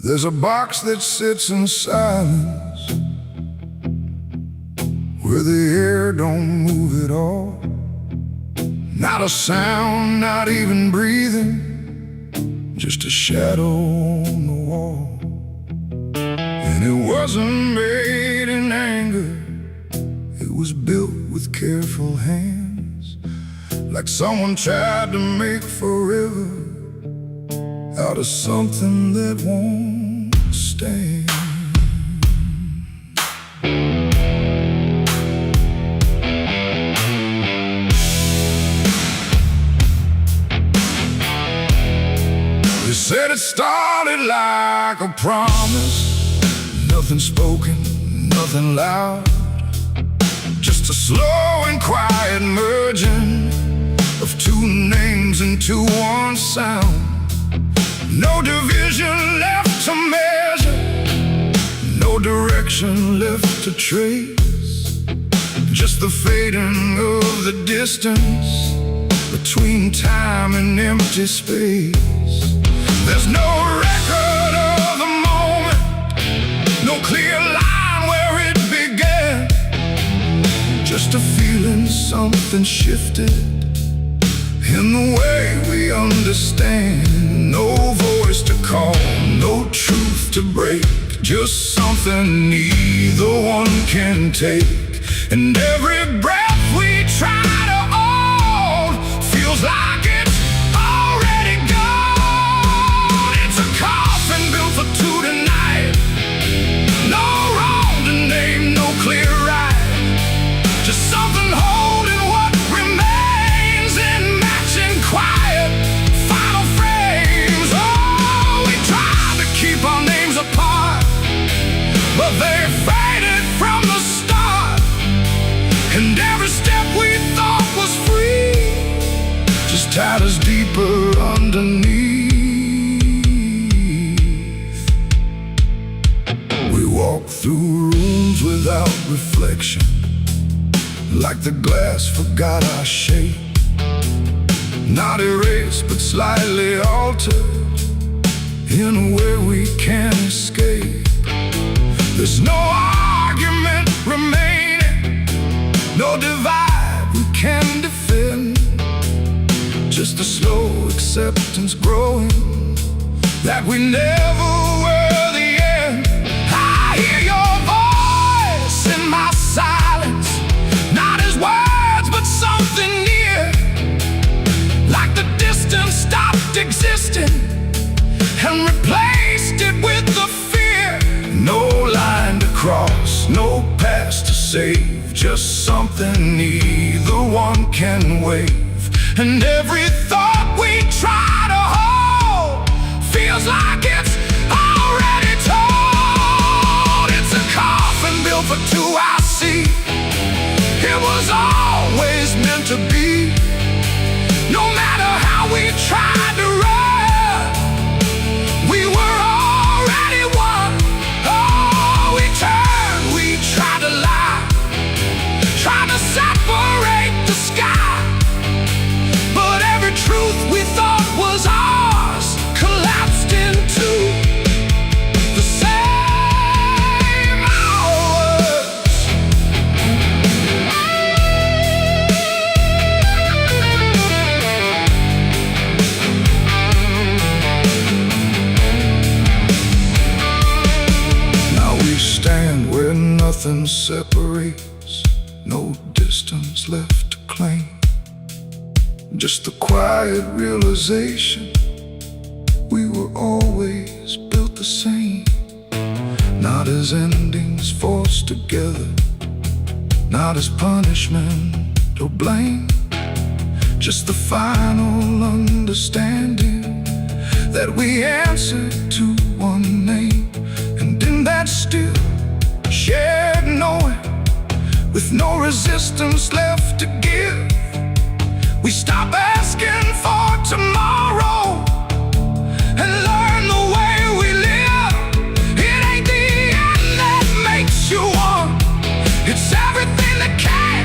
There's a box that sits in silence, where the air don't move at all. Not a sound, not even breathing, just a shadow on the wall. And it wasn't made in anger, it was built with careful hands, like someone tried to make forever out of something that won't stand. They said it started like a promise, nothing spoken, nothing loud, just a slow and quiet merging of two names into one sound. No division left to measure, no direction left to trace, just the fading of the distance between time and empty space. There's no record of the moment, no clear line where it began, just a feeling something shifted in the way we understand. No voice to call, no truth to break, just something neither one can take. And every breath we try to hold feels like it's already gone. It's a coffin built for two tonight, no wrong to name, no clear right, just something holding what remains in matching quiet final frames. Oh, we tried to keep our names apart, but they faded from the start. And every step we thought was free just tied us deeper underneath. We walk through rooms without reflection, like the glass forgot our shape, not erased but slightly altered in a way we can't escape. There's no argument remaining, no divide we can defend, just a slow acceptance growing that we never were the end. I hear your voice in my silence, not as words but something near, like the distance stopped existing and replaced it with the fear. No line to cross, no past to save, just something neither one can wave. And every thought we try to hold feels like it's already told. It's a coffin built for two, I see. It was always meant to be. No matter how we tried to run, we were already one. Oh, we turned, we tried to lie, tried to separate the sky, but every truth we thought was ours collapsed into the same hours. Now we stand where nothing separates, no distance left to claim, just the quiet realization we were always built the same. Not as endings forced together, not as punishment or blame, just the final understanding that we answer to one name. And in that still shared knowing, with no resistance left to give, we stop asking for tomorrow and learn the way we live. It ain't the end that makes you one, it's everything that can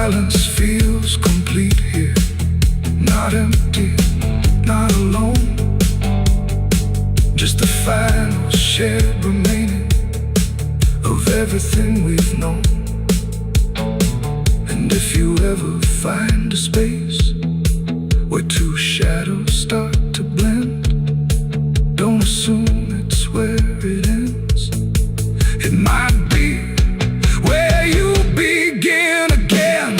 silence feels complete here. Not empty, not alone. Just the final shared remaining of everything we've known. And if you ever find a space where two shadows start to blend, don't assume it's where it ends. It might be where you begin again.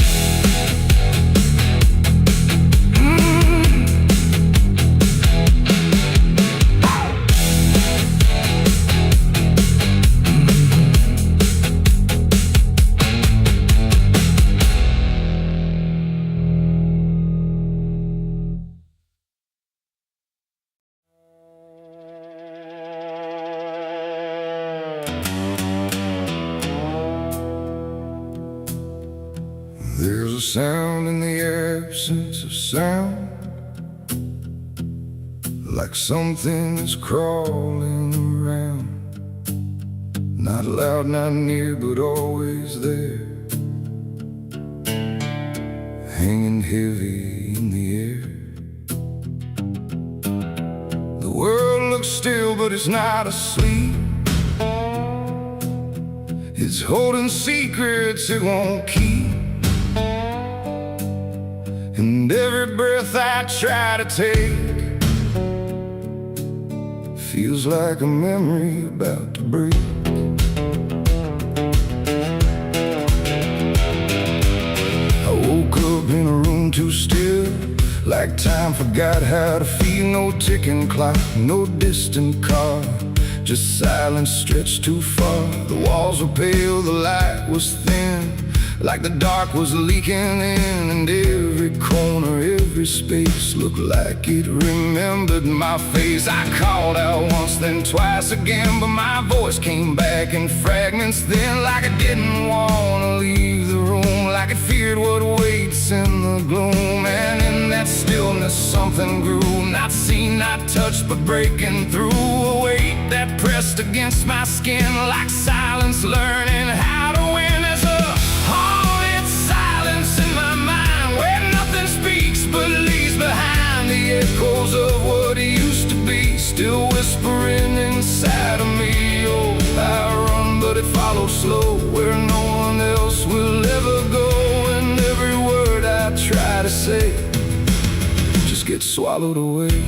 There's a sound in the absence of sound, like something is crawling around. Not loud, not near, but always there, hanging heavy in the air. The world looks still, but it's not asleep. It's holding secrets it won't keep. And every breath I try to take feels like a memory about to break. I woke up in a room too still, like time forgot how to feel. No ticking clock, no distant car, just silence stretched too far. The walls were pale, the light was thin, like the dark was leaking in. And every corner, every space looked like it remembered my face. I called out once, then twice again, but my voice came back in fragments then. Like I didn't want to leave the room, like it feared what waits in the gloom. And in that stillness something grew, not seen, not touched, but breaking through. A weight that pressed against my skin, like silence learning how to win. As a haunted silence in my mind, where nothing speaks but leaves behind the echoes of what used to be, still whispering inside of me. Oh, I run, but it follows slow, where no one else will ever go. And every word I try to say just gets swallowed away.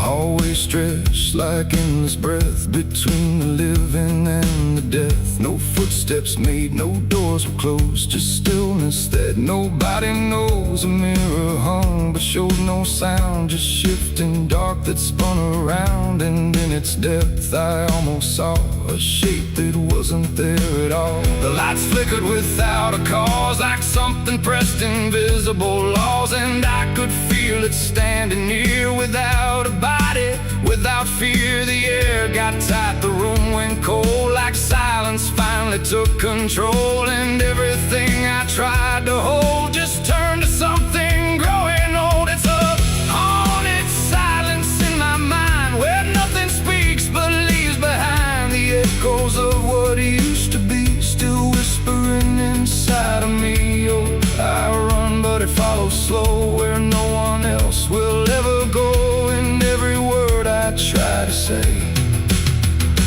Always stretched like endless breath between the living and the death. No footsteps made, no doors were closed, just stillness that nobody knows. A mirror hung but showed no sound, just shifting dark that spun around. And in its depth I almost saw a shape that wasn't there at all. The lights flickered without a cause, like something pressed invisible laws. And I could feel it standing near, without a body, without fear. The air got tight, the room went cold, like silence finally took control. And everything I tried to hold just turned to something growing old. It's a haunted silence in my mind, where nothing speaks but leaves behind the echoes of what used to be, still whispering inside of me. Oh, I run, but it follows slow, where no one else will ever go. And every word I try to say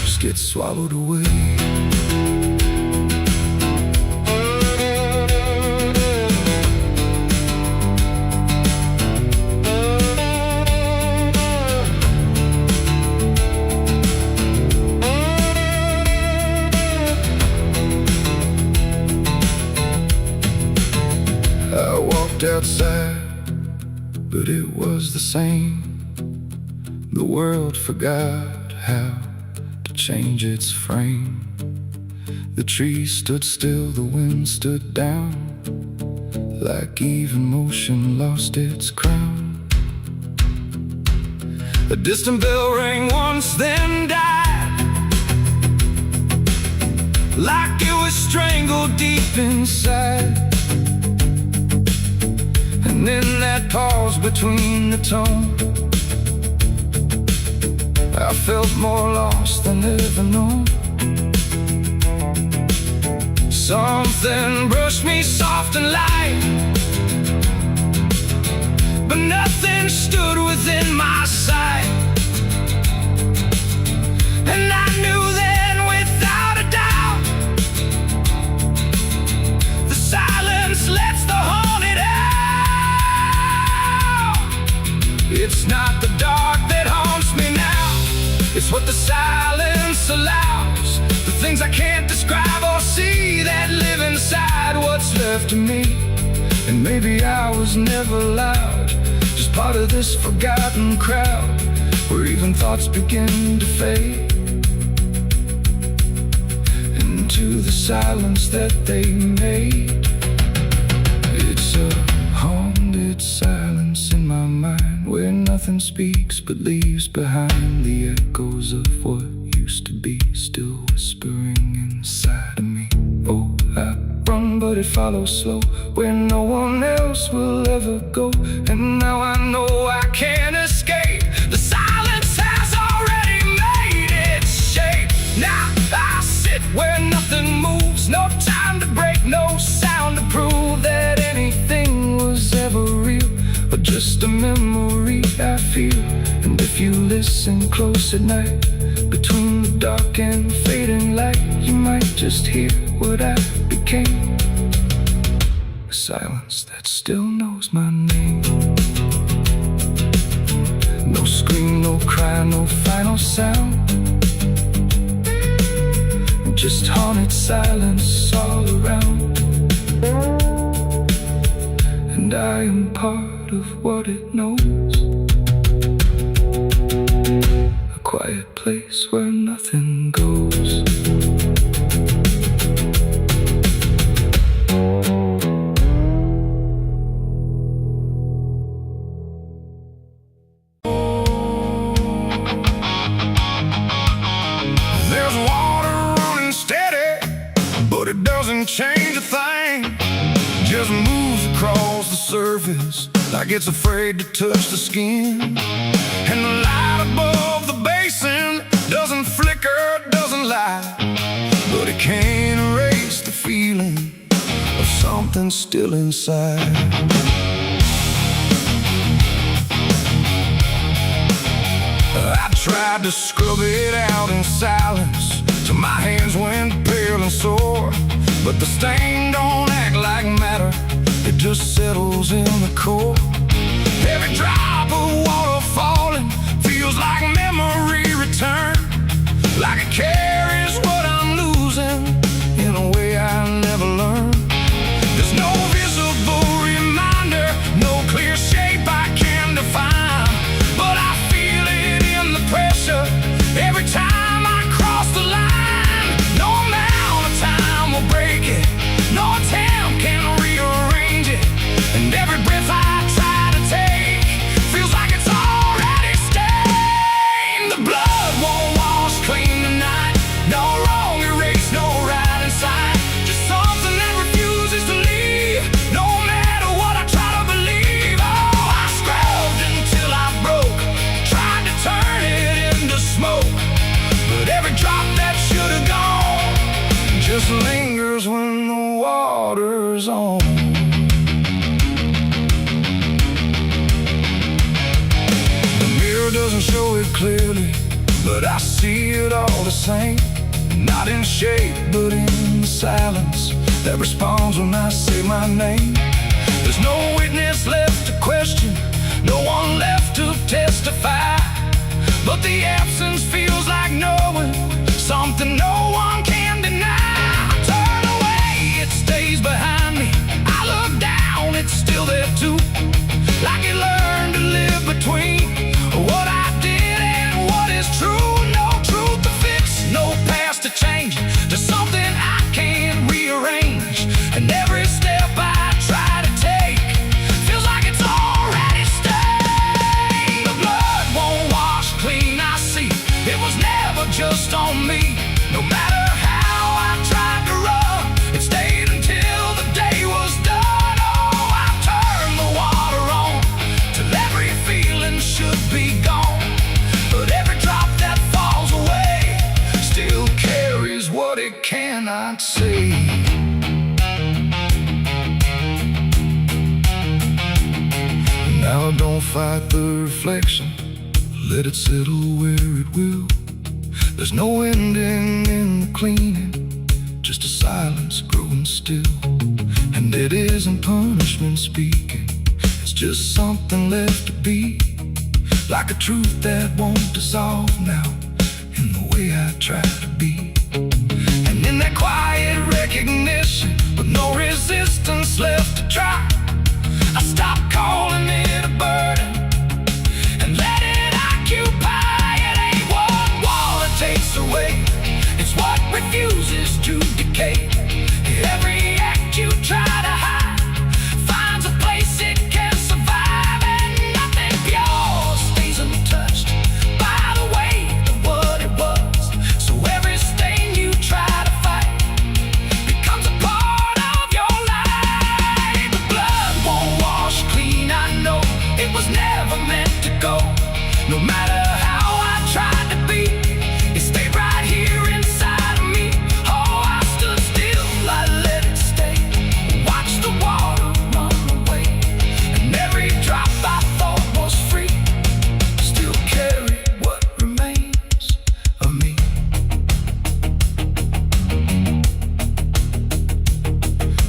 just gets swallowed away. I walked outside, but it was the same. The world forgot how to change its frame. The trees stood still, the wind stood down, like even motion lost its crown. A distant bell rang once, then died, like it was strangled deep inside. And in that pause between the tone, I felt more lost than ever known. Something brushed me soft and light, but nothing stood within my sight. And I knew then without a doubt, the silence lets the haunted out. It's not the dark that haunts me now, it's what the silence allows. The things I can't describe or see that live inside what's left of me. And maybe I was never loud, just part of this forgotten crowd, where even thoughts begin to fade into the silence that they made. It's a haunted silence in my mind, where nothing speaks but leaves behind the echoes of what used to be, still whispering inside of me. Oh, I run but it follows slow, where no one else will ever go. And now I know I can't escape. The silence has already made its shape. Now I sit where nothing moves, no time to break, no sound to prove that anything was ever real, but just a memory I feel. And if you listen close at night, between the dark and fading light, you might just hear what I became. A silence that still knows my name. No scream, no cry, no final sound, just haunted silence all around. And I am part of what it knows, a quiet place where nothing goes. There's water running steady, but it doesn't change a thing. Just moves across the surface like it's afraid to touch the skin. And the light above the basin doesn't flicker, doesn't lie, but it can't erase the feeling of something still inside. I tried to scrub it out in silence till my hands went pale and sore, but the stain don't act like matter, it just settles in the core. Every drop of water falling feels like memory return, like it carries what I'm losing in a way I never learned. There's no visible reminder, no clear shape I can define, but I feel it in the pressure every time I cross the line. No amount of time will break it, no attempt can rearrange it. And every breath I try to take feels like it's already stained. The blood won't wash clean tonight, no wrong erase, no right inside, just something that refuses to leave, no matter what I try to believe. Oh, I scrubbed until I broke, tried to turn it into smoke, but every drop that should have gone just lingers when the water's on. The mirror doesn't show it clearly, but I see it all the same. Not in shape, but in the silence that responds when I say my name. There's no witness left to question, no one left to testify, but the absence feels like knowing something no one can deny. I turn away, it stays behind me. I look down, it's still there too, like it learned to live between what I did and what is true. No truth to fix, no past to change, to something I can't rearrange. And every step I try to take feels like it's already stained. The blood won't wash clean, I see it was never just on me. No matter how I tried to run, it stayed until the day was done. Oh, I turned the water on till every feeling should be gone, but every drop that falls away still carries what it cannot say. don't fight the reflection, let it settle where it will. There's no ending in the cleaning, just a silence growing still. And it isn't punishment speaking, it's just something left to be, like a truth that won't dissolve now in the way I try to be. And in that quiet recognition, with no resistance left to try, I stop calling it a burden and let it occupy. It ain't what wall it takes away, it's what refuses to decay. Every act you try to hide finds a place it can survive, and nothing pure stays untouched by the weight of what it was. So every stain you try to fight becomes a part of your life. The blood won't wash clean, I know it was never meant to go. No matter how I tried to be, it stayed right here inside of me. Oh, I stood still, I let it stay, watched the water run away, and every drop I thought was free still carried what remains of me.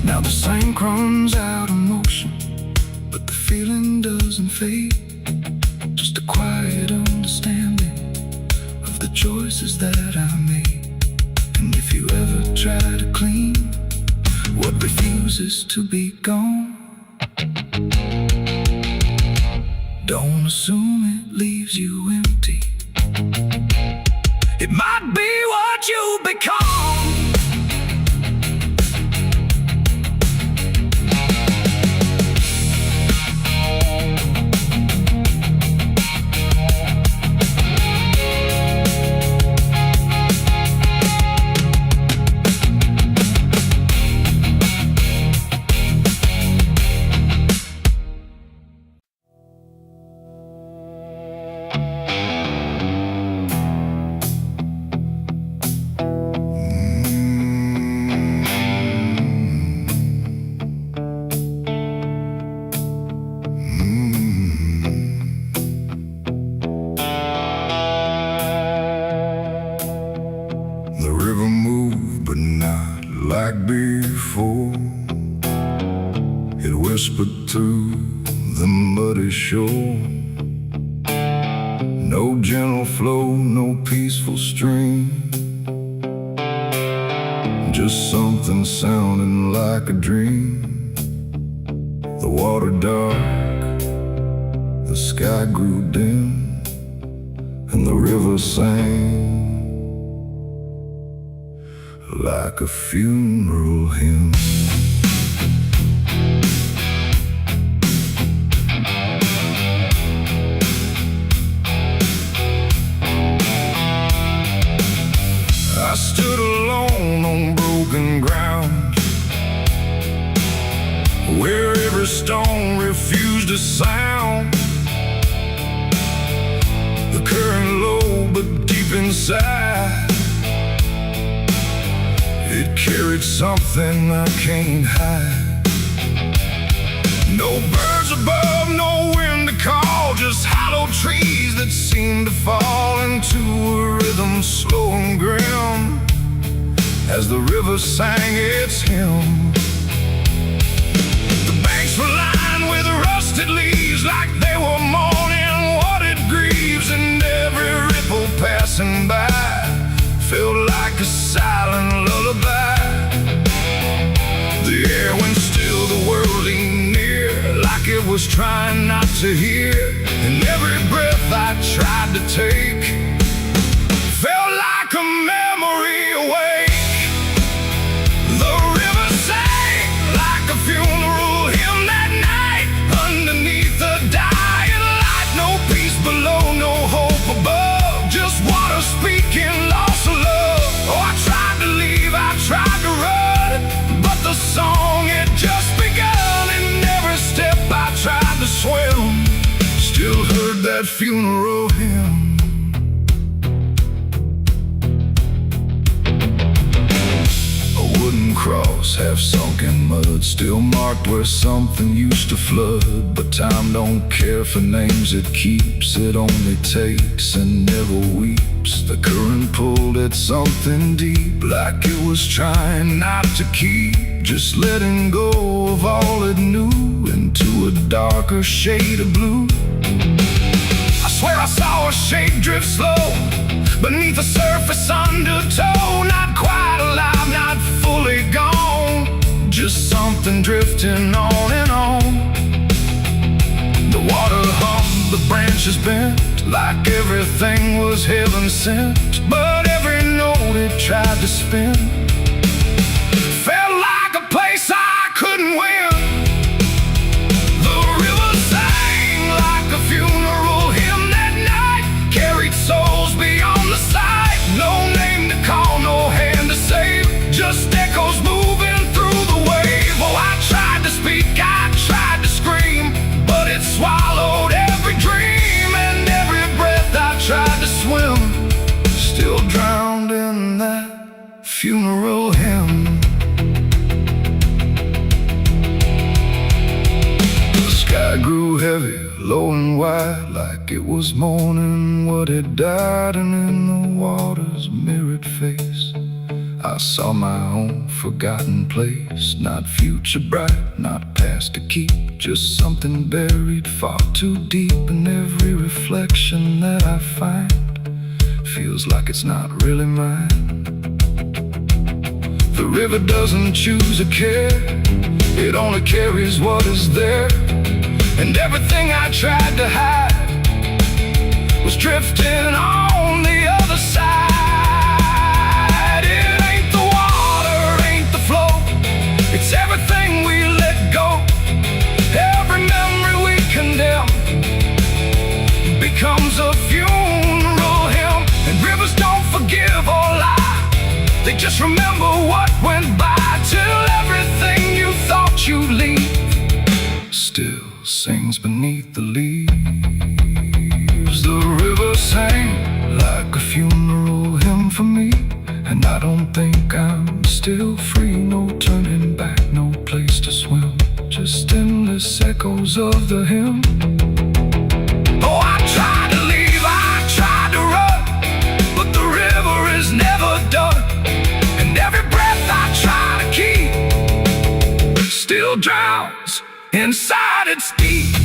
Now the sink runs out of motion, but the feeling doesn't fade. Just a quiet understanding of the choices that I made. And if you ever try to clean what refuses to be gone, don't assume it leaves you empty. It might be what you become. The river moved, but not like before. It whispered through the muddy shore. No gentle flow, no peaceful stream, just something sounding like a dream. The water dark, the sky grew dim, and the river sang like a funeral hymn. I stood alone on broken ground, where every stone refused a sound. The current low, but deep inside, it carried something I can't hide. No birds above, no wind to call, just hollow trees that seem to fall into a rhythm slow and grim as the river sang its hymn. The banks were lined with rusted leaves, like they were mourning what it grieves, and every ripple passing by felt like a silent lullaby. The air went still, the world leaned near, like it was trying not to hear. And every breath I tried to take felt like a memory awake. The river sang like a funeral hymn that night, underneath the dying light. No peace below, no hope above, just water speaking loss of love. Oh, I tried to leave, I tried to run, but the song had just begun. And every step I tried to swim still heard that funeral hymn. A wooden cross, half sunk in mud, still marked where something used to flood. But time don't care for names it keeps, it only takes and never weeps. The current pulled at something deep, like it was trying not to keep, just letting go of all it knew into a darker shade of blue. I swear I saw a shape drift slow beneath the surface undertow, not quite alive, not fully gone, just something drifting on and on. The water hummed, the branches bent, like everything was heaven sent. But every note it tried to spin felt like a place I couldn't win. The river sang like a funeral hymn that night, carried souls beyond the sight. No name to call, no hand to save, just echoes moving through the wave. Oh, I tried to speak, I tried to scream, but it swallowed every dream. And every breath I tried to swim, still drowned in that funeral hymn. The sky grew heavy, low and wide, like it was mourning what had died. And in the water's mirrored face, I saw my own forgotten place. Not future bright, not past to keep, just something buried far too deep. And every reflection that I find feels like it's not really mine. The river doesn't choose a care, it only carries what is there. And everything I tried to hide was drifting on the other side. It ain't the water, ain't the flow, it's everything we let go. Every memory we condemn becomes a funeral hymn. And rivers don't forgive or lie, they just remember what went by, till everything you thought you'd leave still sings beneath the leaves. The river sang like a funeral hymn for me, and I don't think I'm still free. No turning back, no place to swim, just endless echoes of the hymn. Oh, I tried to leave, I tried to run, but the river is never done. And every breath I try to keep still drowns inside its deep.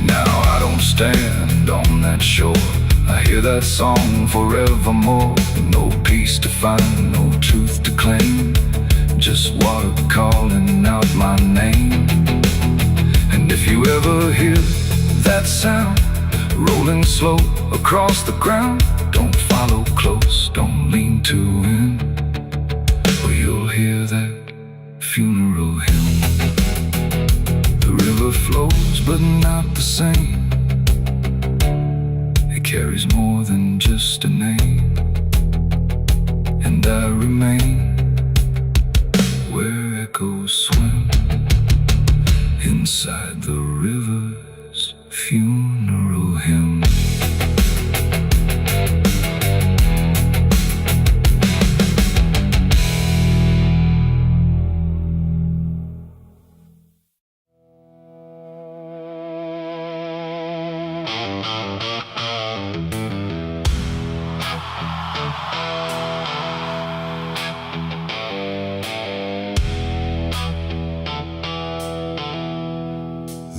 Now I don't stand on that shore, I hear that song forevermore. No peace to find, no truth to claim, just water calling out my name. And if you ever hear that sound rolling slow across the ground, don't follow close, don't lean too in, or you'll hear that funeral hymn. The river flows but not the same, it carries more than just a name. And I remain where echoes swim, inside the river's funeral hymn.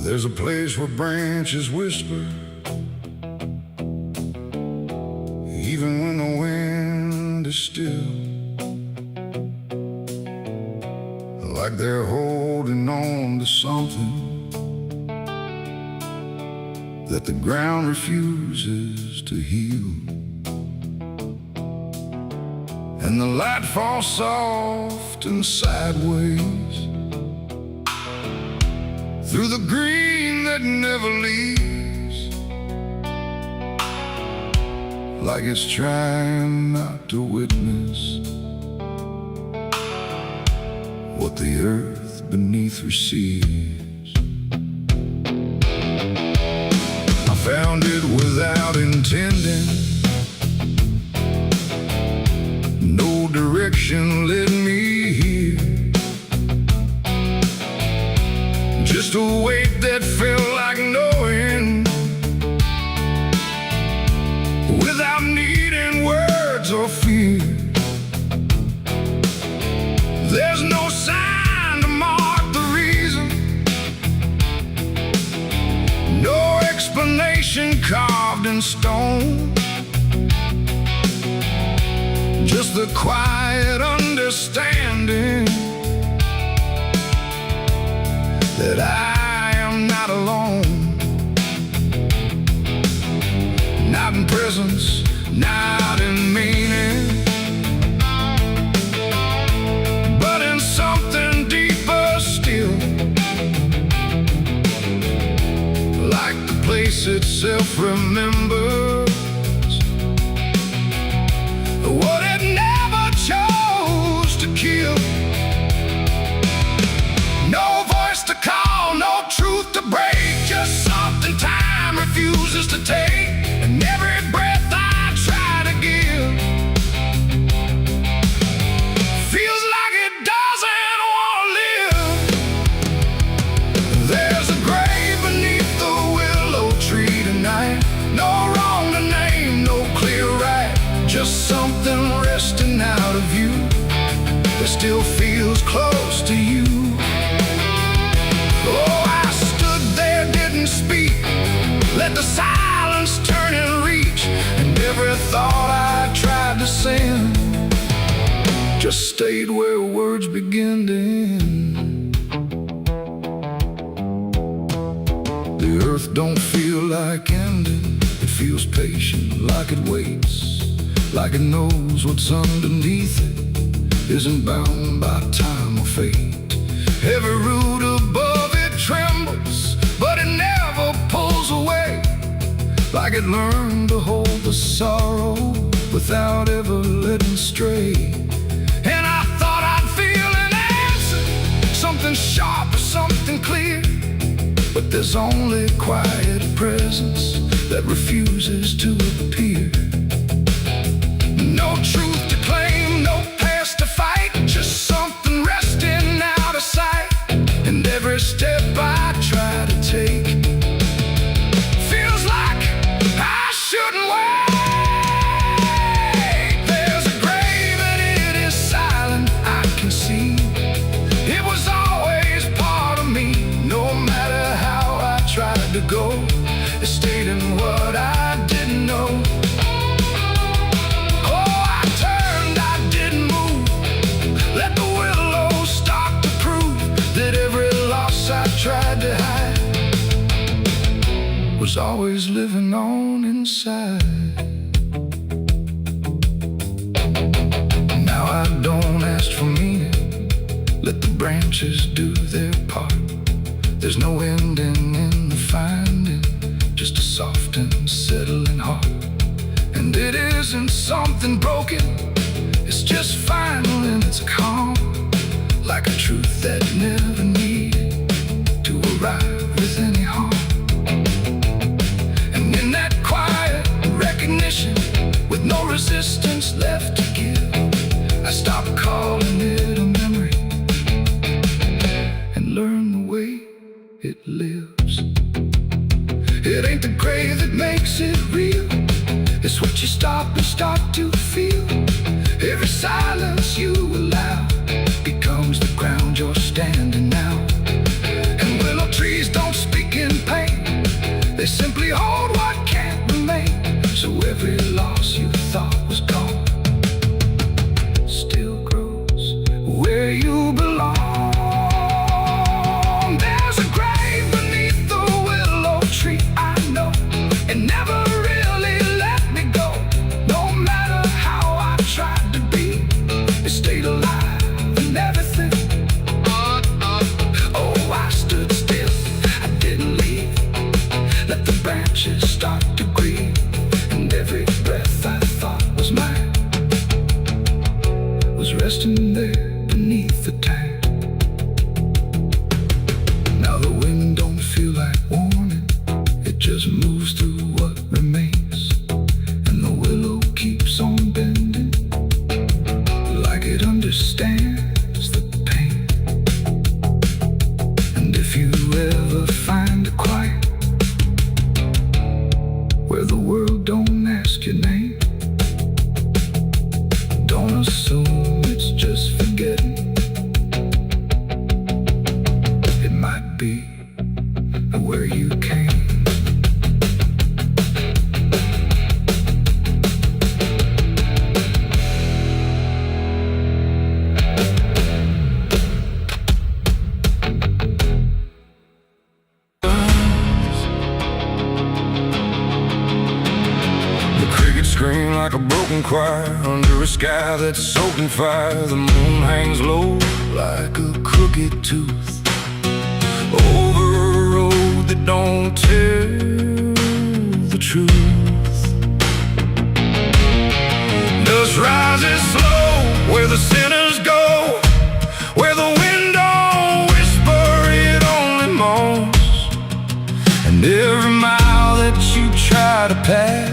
There's a place where branches whisper, even when the wind is still, like they're holding on to something that the ground refuses to heal. And the light falls soft and sideways through the green that never leaves, like it's trying not to witness what the earth beneath receives. I found it without intending, no direction led me just a weight that felt like knowing, without needing words or fear. There's no sign to mark the reason, no explanation carved in stone, just the quiet understanding that I am not alone. Not in presence, not in meaning, but in something deeper still, like the place itself remembers what it never chose to kill. No voice to call, no truth to break, just something time refuses to take. And every breath I try to give feels like it doesn't want to live. There's a grave beneath the willow tree tonight. No wrong to name, no clear right, just something resting out of you that still feels close to you. Oh, I stood there, didn't speak, let the silence turn and reach, and every thought I tried to send just stayed where words begin to end. The earth don't feel like ending, it feels patient, like it waits, like it knows what's underneath it isn't bound by time or fate. Every root above it trembles, but it never pulls away, like it learned to hold the sorrow without ever letting stray. And I thought I'd feel an answer, something sharp or something clear, but there's only quiet presence that refuses to appear. No truth to claim, no past to fight, just something resting out of sight. And every step I try to take feels like I shouldn't wait. There's a grave and it is silent, I can see. It was always part of me, no matter how I tried to go. It stayed in what I didn't know. Tried to hide was always living on inside. Now I don't ask for meaning, let the branches do their part. There's no ending in the finding, just a soft and settling heart. And it isn't something broken, it's just final and it's calm, like a truth that never needed to arrive with any harm. And in that quiet recognition, with no resistance left to give, I stopped calling it a memory and learned the way it lives. It ain't the grave that makes it real, it's what you stop and start to feel. Every silence you allow becomes the ground you're standing now. Trees don't speak in pain, they simply hold what can't remain. So every loss you thought was gone still grows where you belong. There's a grave beneath the willow tree, I know, it never really let me go. No matter how I tried to be, it stayed alive and everything where you came. Scream like a broken choir under a sky that's soaked in fire. The moon hangs low like a crooked tooth over a road that don't tell the truth. Dust rises slow where the sinners go, where the wind don't whisper, it only moans. And every mile that you try to pass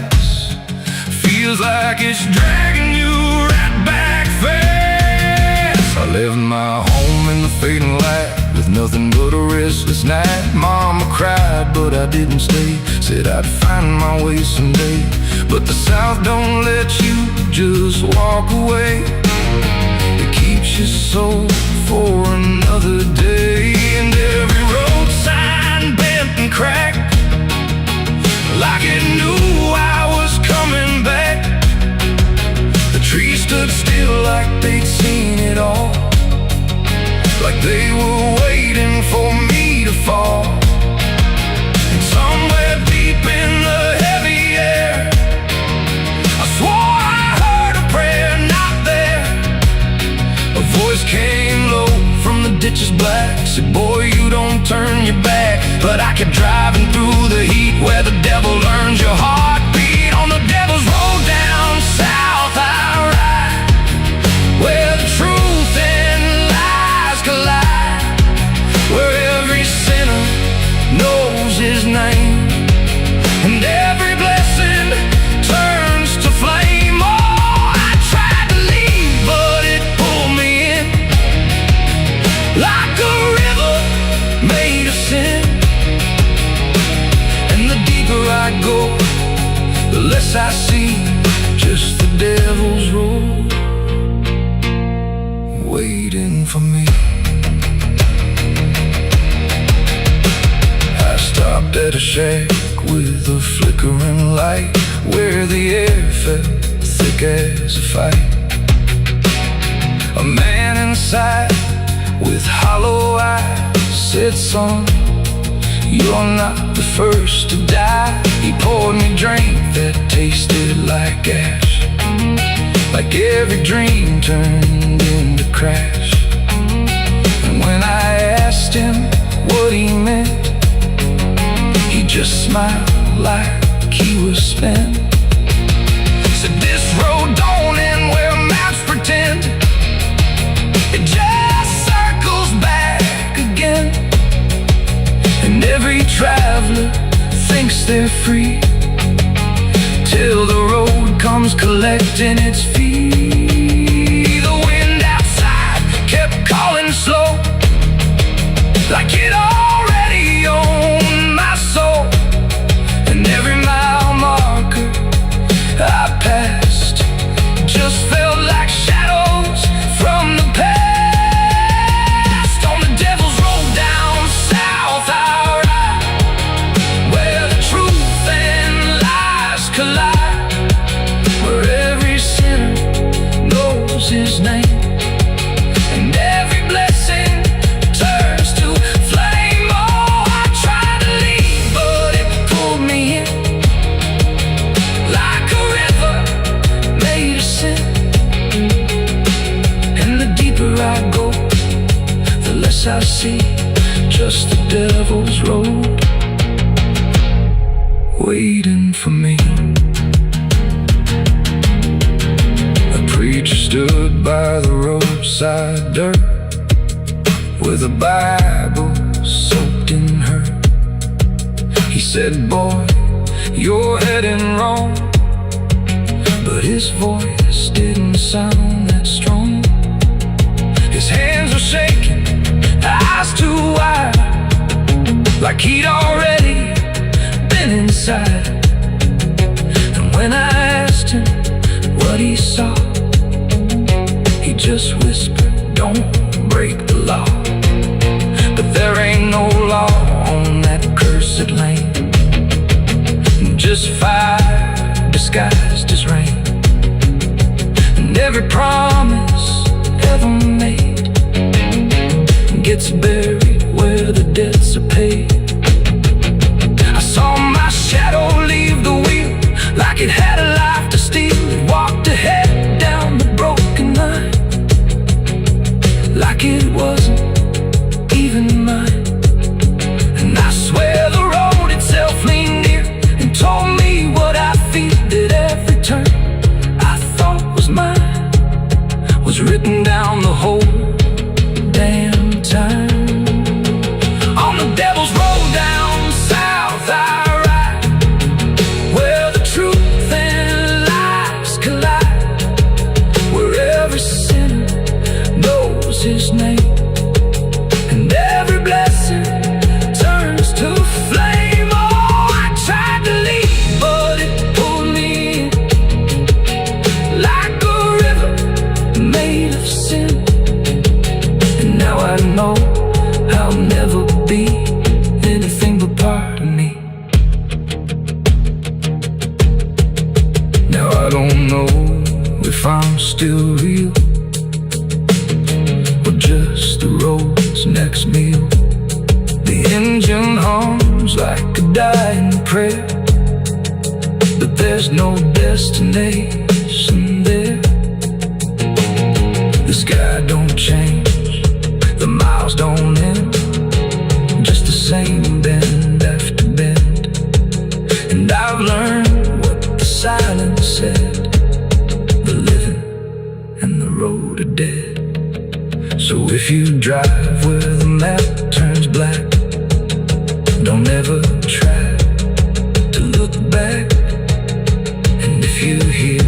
feels like it's dragging you right back fast. I left my home in the fading light with nothing but a restless night. Mama cried, but I didn't stay. Said I'd find my way someday. But the South don't let you just walk away. It keeps you so for another day. And every road sign bent and cracked, like it knew I was coming back. The trees stood still like they'd seen it all, like they were waiting for me to fall. And somewhere deep in the heavy air, I swore I heard a prayer not there. A voice came low from the ditches black, said, boy, you don't turn your back. But I kept driving through the heat where the devil learns your heartbeat. On the devil's road down south I ride, where the truth and lies collide, where every sinner knows his name, and every blessing turns to flame. Oh, I tried to leave, but it pulled me in, like a river made of sin. And the deeper I go, the less I see, just the devil's road waiting for me. I stopped at a shack with a flickering light, where the air felt thick as a fight. A man inside with hollow eyes said, son, you're not the first to die. He poured me a drink that tasted like ash, like every dream turned into crash. And when I asked him what he meant, he just smiled like he was spent. Said, this road don't end where maps pretend, it just circles back again. And every traveler thinks they're free, till the road comes collecting its fee. The wind outside kept calling slow, like it already owned my soul. And every mile marker I passed just felt like shadows from the past. On the devil's road down south I ride, where the truth and lies collide, where every sinner knows his name, and every blessing turns to flame. Oh, I tried to leave, but it pulled me in, like a river made of sin. And the deeper I go, the less I see, just the devil's road waiting for me. A preacher stood by the roadside dirt, with a Bible soaked in her. He said, boy, you're heading wrong. But his voice didn't sound that strong. His hands were shaking, eyes too wide, like he'd already been inside. And when I asked him what he saw, he just whispered, don't break the law. But there ain't no law on that cursed just fire disguised as rain. And every promise ever made gets buried where the debts are paid. I saw my shadow leave the wheel like it had a life to steal. It walked ahead down the broken line like it wasn't even mine. And I swear the road itself leaned near and told me what I feel, that every turn I thought was mine was written down the whole damn time. On the devil's road down south I ride, where the truth and lies collide, where every sinner knows his name, and every blessing turns to flame. Oh, I tried to leave, but it pulled me in like a river made of sin. And now I know I'll never be anything but part of me. Now I don't know if I'm still real or just the road's next meal. The engine hums like a dying prayer, but there's no destination there. The sky don't change, the miles don't end, just the same bend after bend. And I've learned what the silence said: the living and the road are dead. So if you drive where the map turns black, don't ever try to look back. And if you hear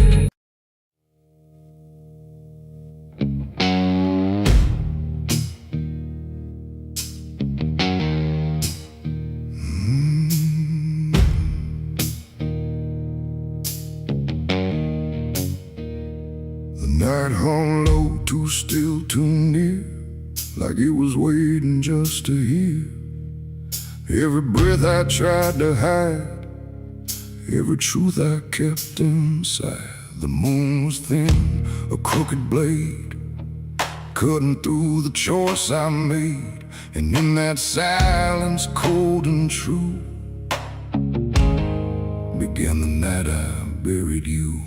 The night hung low, too still, too near, like it was waiting just to hear. Every breath I tried to hide, every truth I kept inside. The moon was thin, a crooked blade, cutting through the choice I made. And in that silence, cold and true, began the night I buried you.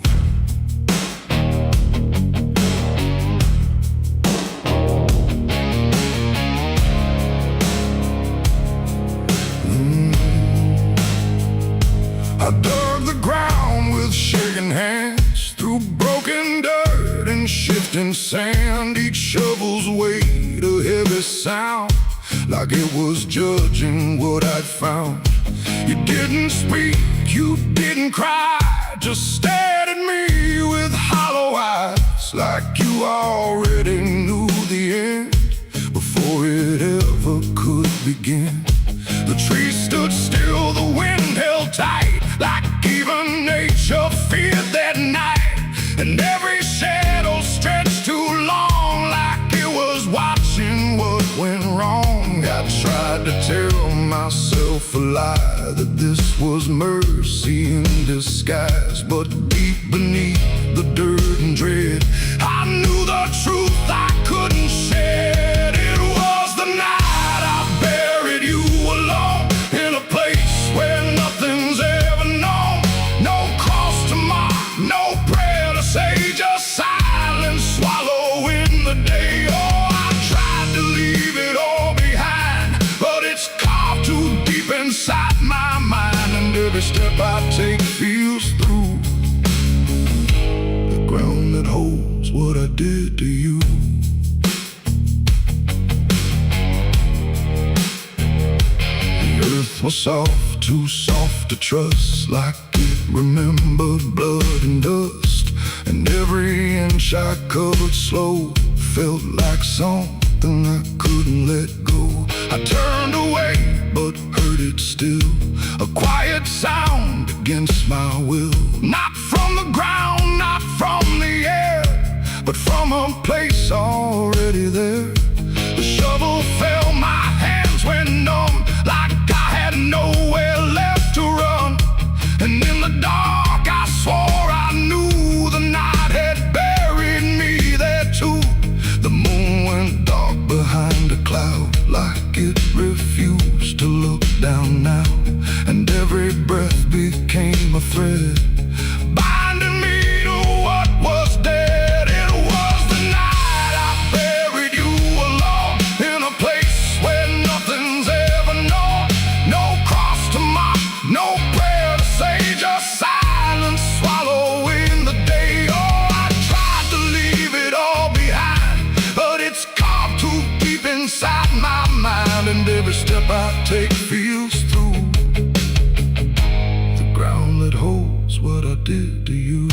I dug the ground with shaking hands, through broken dirt and shifting sand. Each shovel's weight a heavy sound, like it was judging what I'd found. You didn't speak, you didn't cry, just stared at me with hollow eyes, like you already knew the end before it ever could begin. The trees stood still, the wind held tight, like even nature feared that night. And every shadow stretched too long, like it was watching what went wrong. I tried to tell myself a lie, that this was mercy in disguise. But deep beneath the dirt and dread, I knew the truth I couldn't shed. It was the night I buried you alone, in a place where nothing's ever known. No cross to mark, no prayer to say, just silence swallowing the day. Oh, I tried to leave it all behind, but it's carved too deep inside my mind. And every step I take feels through the ground that holds what I did to you. Earth was soft, too soft to trust, like it remembered blood and dust. And every inch I covered slow felt like something I couldn't let go. I turned away, but heard it still, a quiet sound against my will. Not from the ground, not from the air, but from a place already there. The shovel fell, my hands went numb, like I had nowhere left to run. And in became a thread, binding me to what was dead. It was the night I buried you alone, in a place where nothing's ever known. No cross to mark, no prayer to say, just silence swallowing the day. Oh, I tried to leave it all behind, but it's carved too deep inside my mind, and every step I take feels through the ground that holds what I did to you.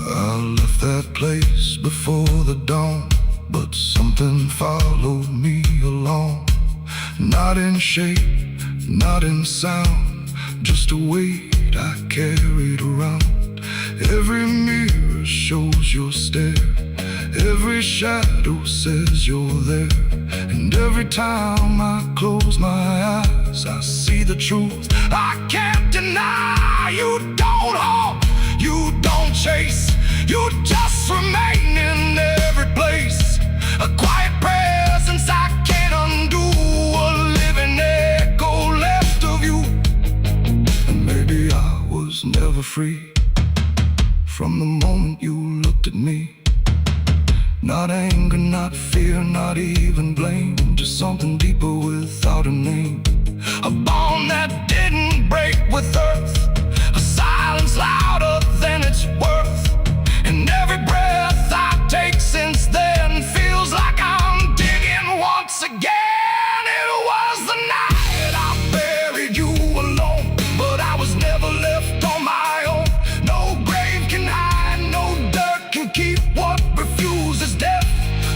I left that place before the dawn, but something followed me along. Not in shape, not in sound, just a weight I carried around. Every mirror shows your stare, every shadow says you're there. And every time I close my eyes, I see the truth I can't deny. You don't hope, you don't chase, you just remain in every place. A quiet presence I can't undo, a living echo left of you. And maybe I was never free from the moment you looked at me. Not anger, not fear, not even blame, just something deeper without a name. A bond that didn't break with earth, a silence louder than its worth. And every breath I take since then feels like I'm digging once again. It was the night I buried you alone, but I was never left on my own. No grave can hide, no dirt can keep what refuses death,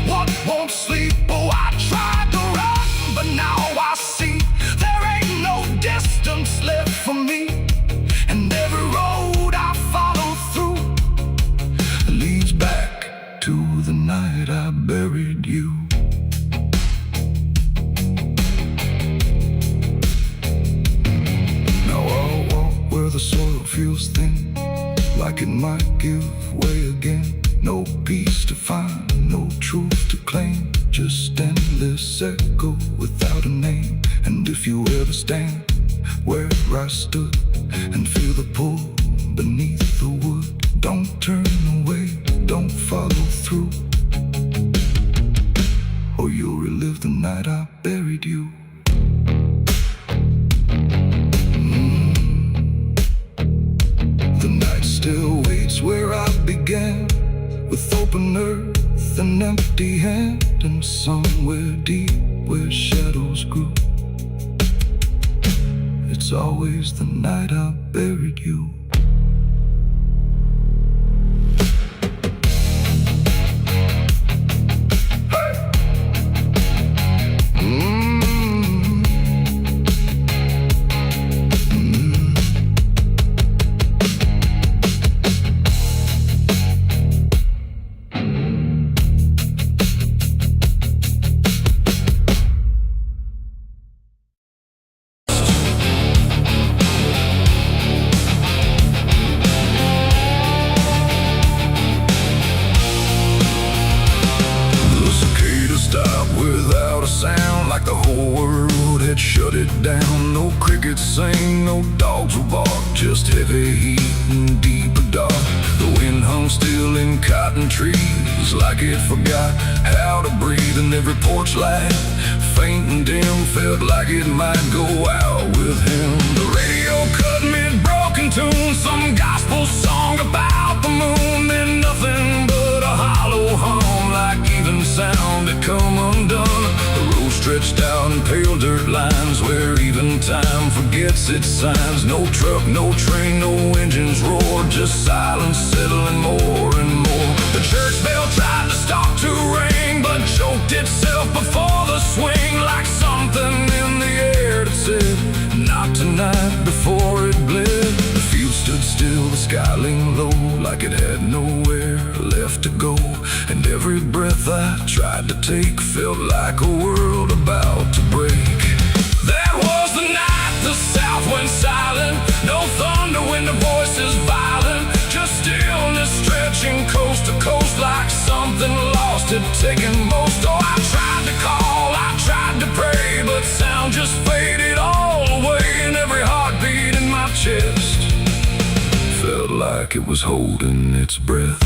what won't sleep. Oh, I tried to run, but now I see there ain't no distance left for me. And every road I follow through leads back to the night I buried you. Now I'll walk where the soil feels thin, like it might give way again. No peace to find, no truth to claim, just endless echo without a name. And if you ever stand where I stood and feel the pull beneath the wood, don't turn away, don't follow through, or you'll relive the night I buried you. The night still waits where I began, with open earth and empty hand, and somewhere deep where shadows grew, it's always the night I buried you. Shut it down, no crickets sing, no dogs will bark, just heavy heat and deeper dark. The wind hung still in cotton trees, like it forgot how to breathe. And every porch light, faint and dim, felt like it might go out with him. The radio cut mid-broken tune, some gospel song about the moon. Then nothing but a hollow hum, like even sound had come undone. The road stretched out in pale dirt lines, where even time forgets its signs. No truck, no train, no engines roar, just silence settling more and more. The church bell tried to stop to ring, but choked itself before the swing, like something in the air that said, not tonight, before it bled. The field stood still, the sky leaned low, like it had nowhere left to go. And every breath I tried to take felt like a world about to break. That was the night the south went silent, no thunder when the voices violent, just stillness stretching coast to coast, like something lost had taken most. Oh, I tried to call, I tried to pray, but sound just faded all away, and every heartbeat in my chest felt like it was holding its breath.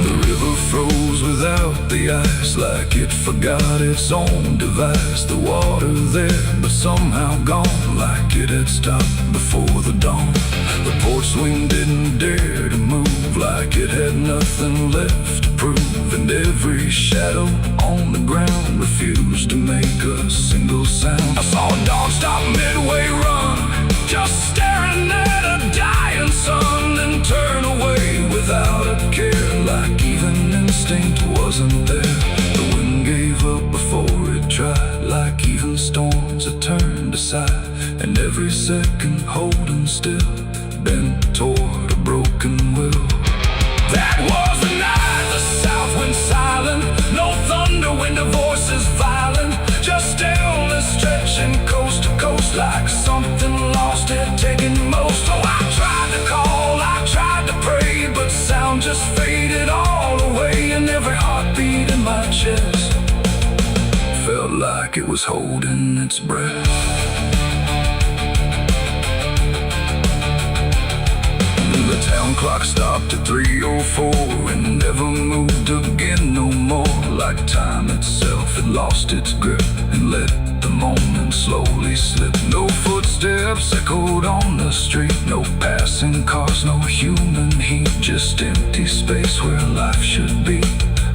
The river froze without the ice, like it forgot its own device. The water there, but somehow gone, like it had stopped before the dawn. The porch swing didn't dare to move, like it had nothing left to prove. And every shadow on the ground refused to make a single sound. I saw a dog stop midway run, just staring at a dying sun, then turn away without a care, like even instinct wasn't there. The wind gave up before it tried, like even storms had turned aside. And every second holding still, bent toward a broken will. That was the night the south went silent. No thunder, wind of voices violent, just stillness stretching coast to coast, like something lost had taken most. Oh, I tried to call, I tried to pray, but sound just faded all away, and every heartbeat in my chest felt like it was holding its breath. The town clock stopped at 3:04 and never moved again no more, like time itself had lost its grip and let the moment slowly slip. No footsteps echoed on the street, no passing cars, no human heat, just empty space where life should be,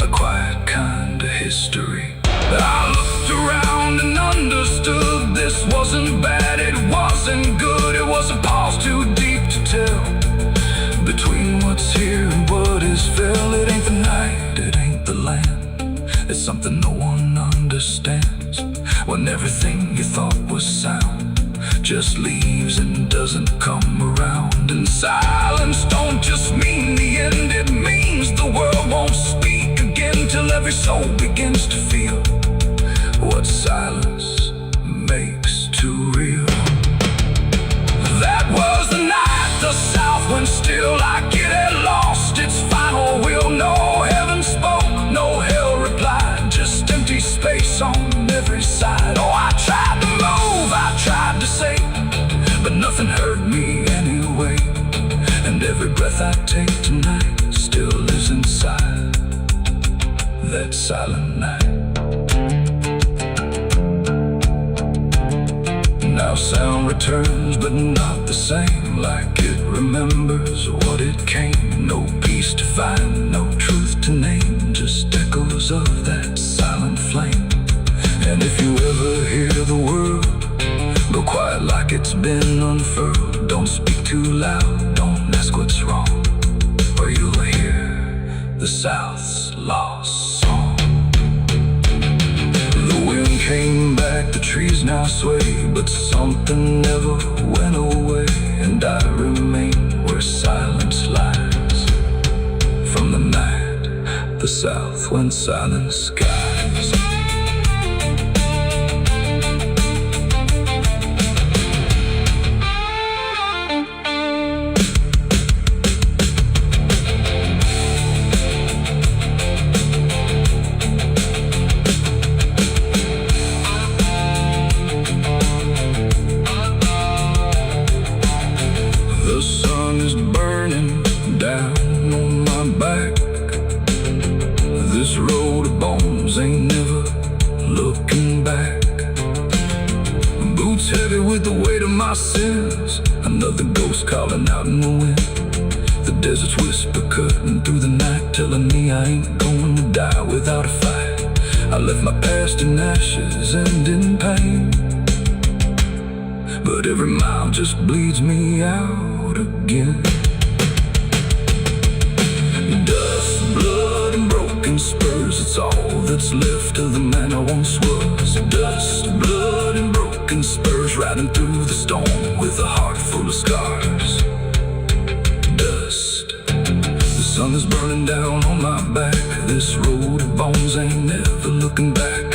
a quiet kind of history. I looked around and understood this wasn't bad, it wasn't good, it was a pause too deep to tell. Between what's here and what is fell, it ain't the night, it ain't the land. It's something no one understands, when everything you thought was sound just leaves and doesn't come around. And silence don't just mean the end, it means the world won't speak again, till every soul begins to feel what silence makes too real. That was the night the south went still, like it had lost its final will. No heaven spoke, no hell replied, just empty space on every side. Oh, I tried to move, I tried to say, but nothing heard me anyway. And every breath I take tonight still lives inside that silent night. Now sound returns, but not the same, like it remembers what it came. No peace to find, no truth to name, just echoes of that silent flame. And if you ever hear the word, go quiet like it's been unfurled. Don't speak too loud, don't ask what's wrong, or you'll hear the South's lost song. The wind came back, the trees now sway, but something never went away. And I remain where silence lies, from the night the south went silent skies. The sun is burning down on my back. This road of bones ain't never looking back. Boots heavy with the weight of my sins, another ghost calling out in the wind. The desert's whisper cutting through the night, telling me I ain't going to die without a fight. I left my past in ashes and in pain, but every mile just bleeds me out again. Dust, blood, and broken spurs, it's all that's left of the man I once was. Dust, blood, and broken spurs, riding through the storm with a heart full of scars. Dust, the sun is burning down on my back. This road of bones ain't never looking back.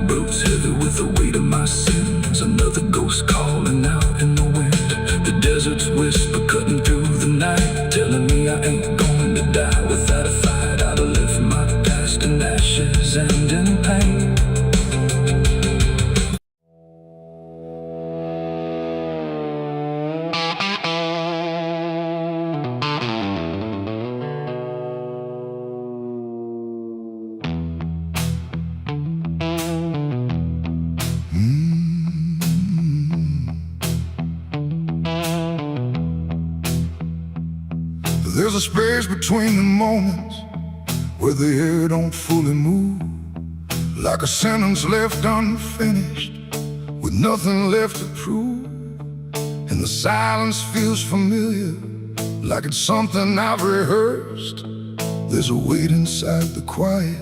Boots heavy with the weight of my sins, another ghost calling out in the wind. The desert's whisper cutting through the night, telling me I ain't going to die without a fight. I'd have left my past in ashes a space between the moments where the air don't fully move, like a sentence left unfinished with nothing left to prove. And the silence feels familiar, like it's something I've rehearsed. There's a weight inside the quiet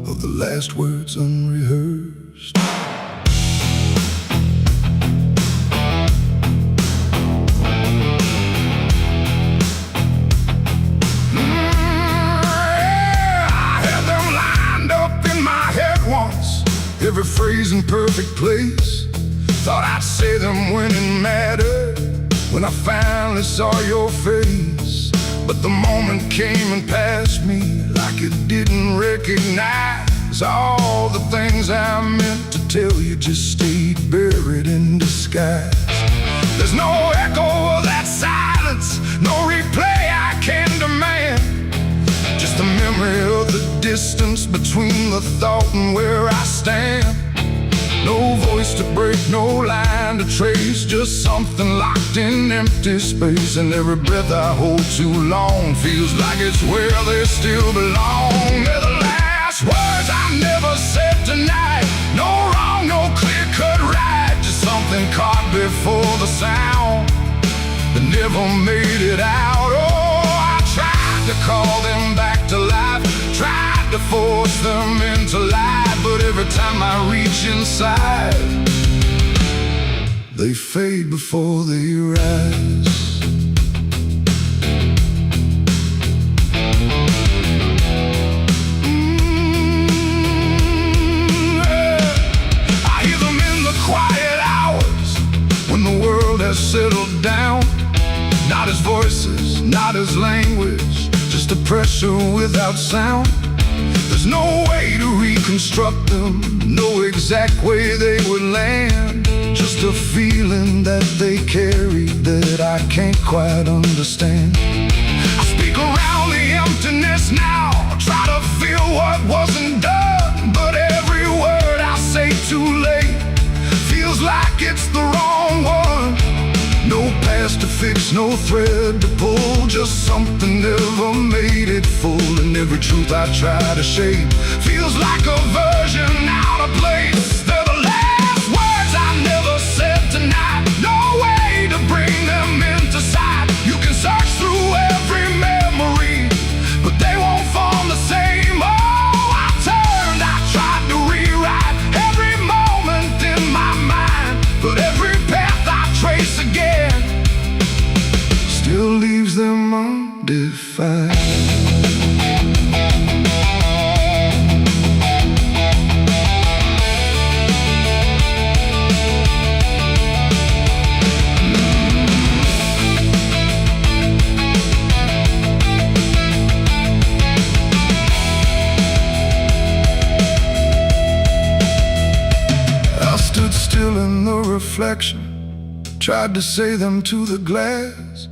of the last words unrehearsed. Every phrase in perfect place. Thought I'd say them when it mattered, when I finally saw your face. But the moment came and passed me like it didn't recognize all the things I meant to tell you just stayed buried in disguise. There's no echo of that silence, no replay I can demand, just a memory of the distance between the thought and where I stand. No voice to break, no line to trace, just something locked in empty space. And every breath I hold too long feels like it's where they still belong. They're the last words I never said tonight. No wrong, no clear-cut right, just something caught before the sound that never made it out. Oh, I tried to call them back to life, tried to force them into life, but every time I reach inside, they fade before they rise. I hear them in the quiet hours when the world has settled down. Not as voices, not as language, just a pressure without sound. There's no way to reconstruct them, no exact way they would land, just a feeling that they carry that I can't quite understand. I speak around the emptiness now, try to feel what wasn't done, but every word I say too late feels like it's the wrong one. No past to fix, no thread to pull, just something never made it full. And every truth I try to shape feels like a version out of place. They're the last words I never said tonight, no way to bring them into sight. You can search through every memory, but they won't form the same. Oh, I turned, I tried to rewrite every moment in my mind, but every path I trace again still leaves them undefined. I stood still in the reflection, tried to say them to the glass,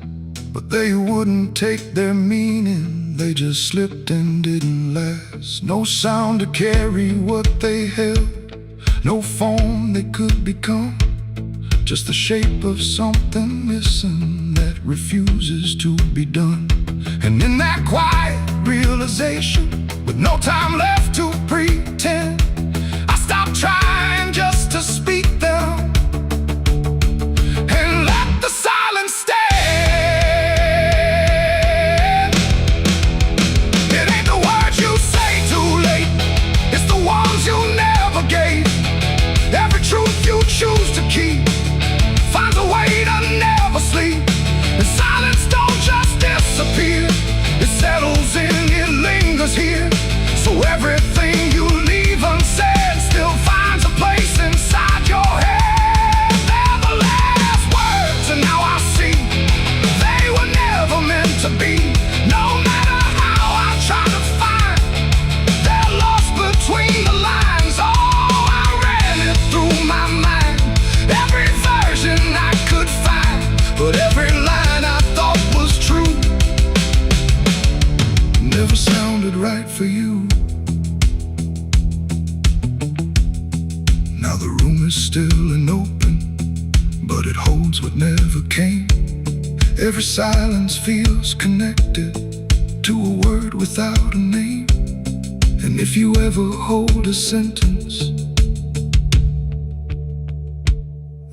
but they wouldn't take their meaning, they just slipped and didn't last. No sound to carry what they held, no form they could become, just the shape of something missing that refuses to be done. And in that quiet realization, with no time left to pretend, I stopped trying just to speak them and let the silence stand. Choose to keep finds a way to never sleep, and silence don't just disappear, it settles in, it lingers here. So everything you leave unsaid still finds a place inside your head. They're the last words, and now I see they were never meant to be. No matter how I try to find, they're lost between the lines. Oh, I ran it through my mind, every version I could find, but every line I thought was true never sounded right for you. Now the room is still and open, but it holds what never came. Every silence feels connected to a word without a name. And if you ever hold a sentence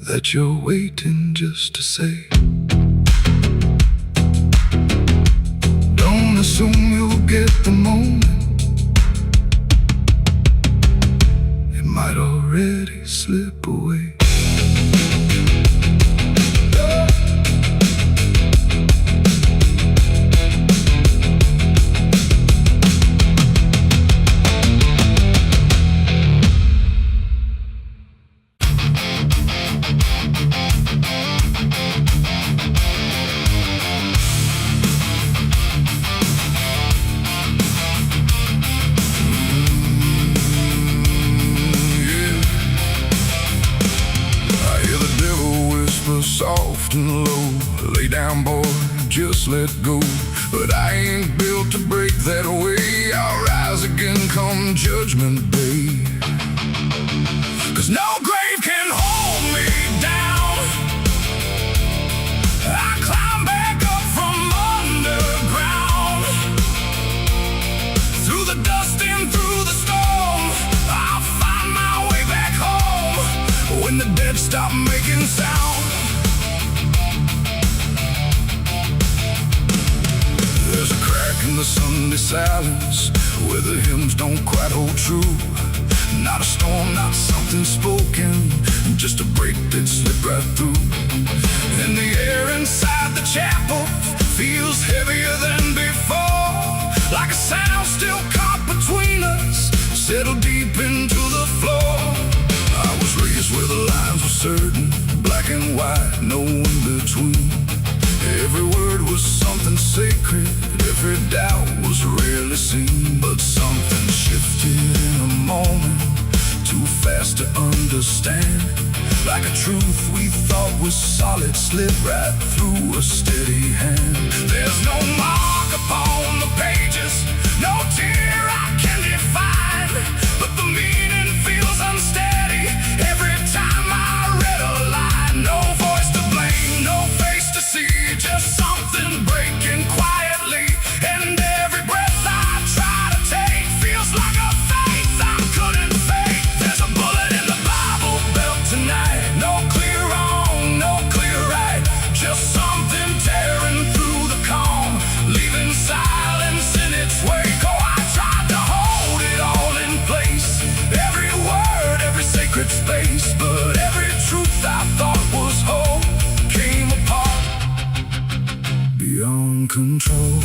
that you're waiting just to say, don't assume you'll get the moment. It might already slip away. Soft and low, lay down boy, just let go. But I ain't built to break that way. I'll rise again come judgment day. 'Cause no grave can hold me down. I climb back up from underground, through the dust and through the storm. I'll find my way back home when the dead stop making sound. There's a crack in the Sunday silence where the hymns don't quite hold true. Not a storm, not something spoken, just a break that slipped right through. And the air inside the chapel feels heavier than before, like a sound still caught between us, settled deep into the floor. I was raised where the lines were certain, black and white, no in between. Every word was something sacred, every doubt was rarely seen. But something shifted in a moment, too fast to understand. Like a truth we thought was solid slipped right through a steady hand. There's no mark upon the pages, no tear I can define, but the meaning feels unsteady every time I read a line. No voice to blame, no face to see, just something breaking quietly. And every breath I try to take feels like a faith I couldn't fake. There's a bullet in the Bible belt tonight, no clear wrong, no clear right, just something tearing through the calm, leaving silence in its wake. Oh, I tried to hold it all in place, every word, every sacred space, but every truth I thought was whole came apart beyond control.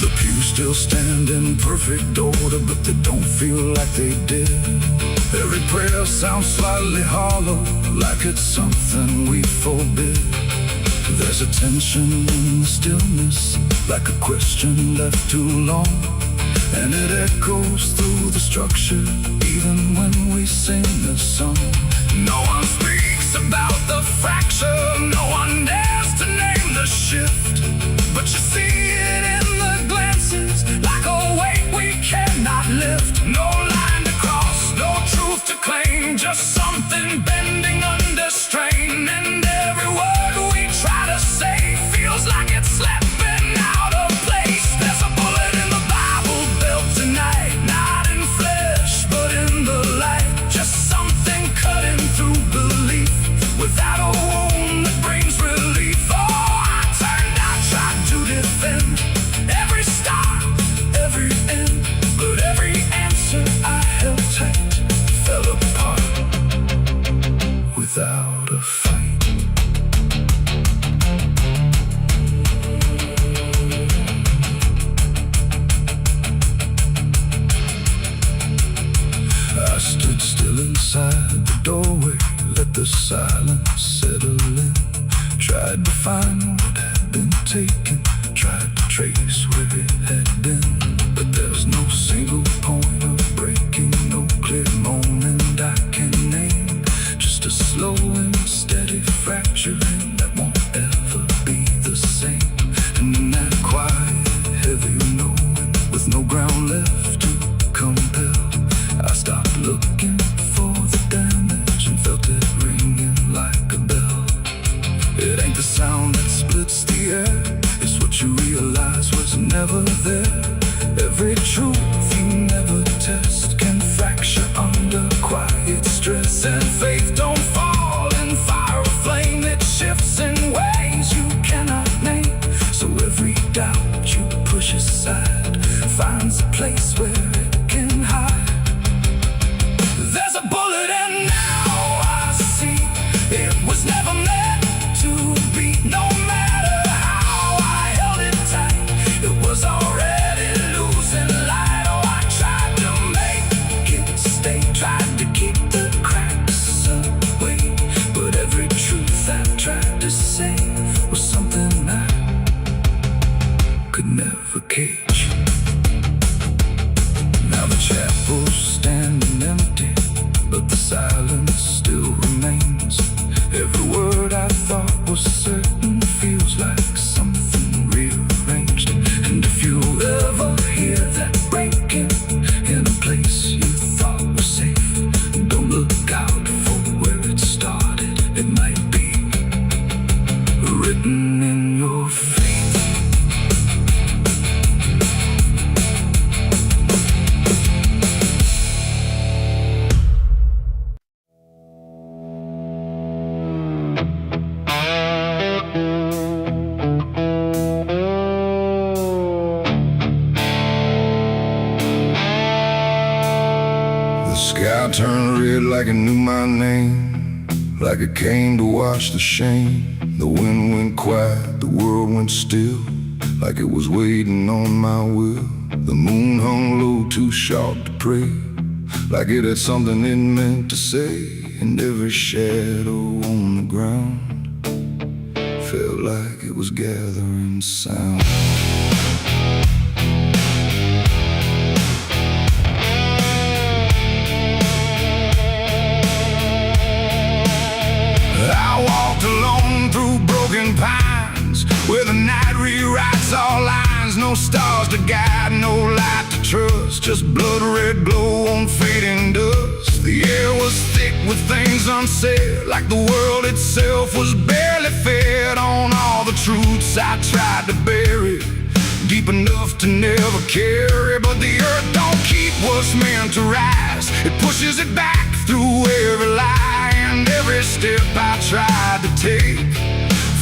The pews still stand in perfect order, but they don't feel like they did. Every prayer sounds slightly hollow, like it's something we forbid. There's a tension in the stillness, like a question left too long, and it echoes through the structure, even when we sing this song. No one speaks about the fracture, no one dares to name the shift, but you see it in the glances, like a weight we cannot lift. No line to cross, no truth to claim, just something bending under strain. And every word we try to say feels like it's slipping out of place. There's a bullet in the Bible belt tonight, not in flesh but in the light, just something cutting through belief without a wound that brings relief. Oh, I turned, I tried to defend every start, every end, but every answer I held tight fell apart without a fight. I stood still inside the doorway, let the silence settle in. Tried to find what had been taken, tried to trace where it had been, but there's no single point of breaking, no clear moment I can name. Just a slow and steady fracturing that won't ever be the same. And in that quiet, heavy knowing, with no ground left to compel, I stopped looking for the damage and felt it ring care is what you realize was never there. Every truth you never test can fracture under quiet stress. And faith don't fall in fire or flame, it shifts in ways you cannot name. So every doubt you push aside finds a place where it can hide. There's a bullet and now I see it was never meant to be. No matter how I held it tight, it was already losing light. Oh, I tried to make it stay, tried to keep the cracks away, but every truth I tried to say was something I could never cage. Now the chapel's standing empty, but the silence still remains. Every word I thought was certain feels like something rearranged. And if you ever hear that breaking in a place you thought was safe, don't look out for where it started. It might be written in your fate. The sky turned red like it knew my name, like it came to wash the shame. The wind went quiet, the world went still, like it was waiting on my will. The moon hung low, too sharp to pray, like it had something it meant to say. And every shadow on the ground felt like it was gathering sound. I walked alone through broken pines, where the night rewrites all lines. No stars to guide, no light to trust, just blood red glow on fading dust. The air was thick with things unsaid, like the world itself was barely fed on all the truths I tried to bury, deep enough to never carry. But the earth don't keep what's meant to rise, it pushes it back through every lie. And every step I tried to take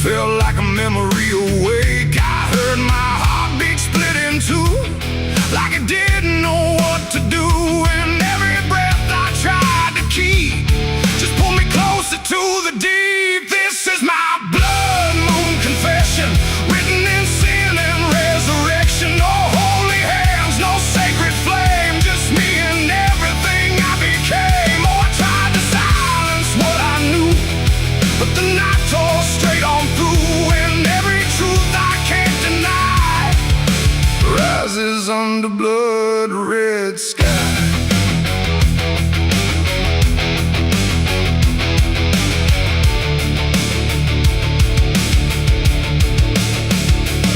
felt like a memory awake. I heard my heartbeat split in two, like it didn't know what to do. And every breath I tried to keep just pulled me closer to the deep. This is my blood moon confession, written in sin and resurrection. No holy hands, no sacred flame, just me and everything I became. Oh, I tried to silence what I knew, but the night tore straight on through. And every truth I can't deny rises under blood red sky.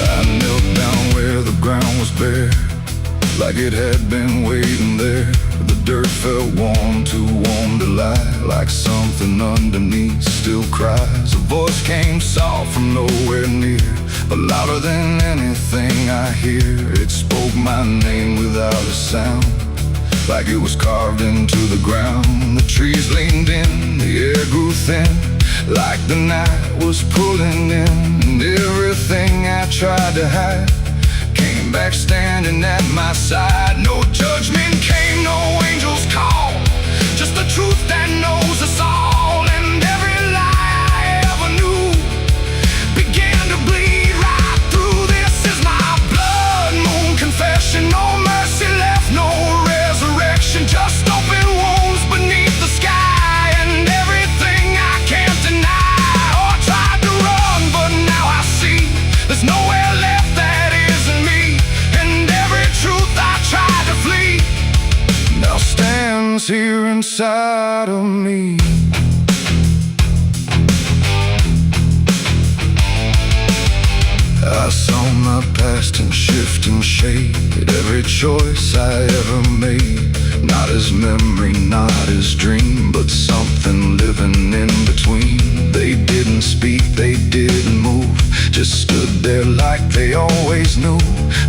I knelt down where the ground was bare, like it had been waiting there. The dirt felt warm, too warm to lie, like something underneath still cries. A voice came soft from nowhere near, but louder than anything I hear. It spoke my name without a sound, like it was carved into the ground. The trees leaned in, the air grew thin, like the night was pulling in. And everything I tried to hide came back standing at my side. No judgment came, no angel's call, just the truth that knows us all. And every lie I ever knew began to bleed right through. This is my blood moon confession. No mercy left, no resurrection, just open wounds beneath the sky. And everything I can't deny. Oh, I tried to run, but now I see there's nowhere left that isn't me. And every truth I tried to flee now stands here inside of me. I saw my past in shifting shade. Every choice I ever made, not as memory, not as dream, but something living in between. They didn't speak, they didn't move, just stood there like they always knew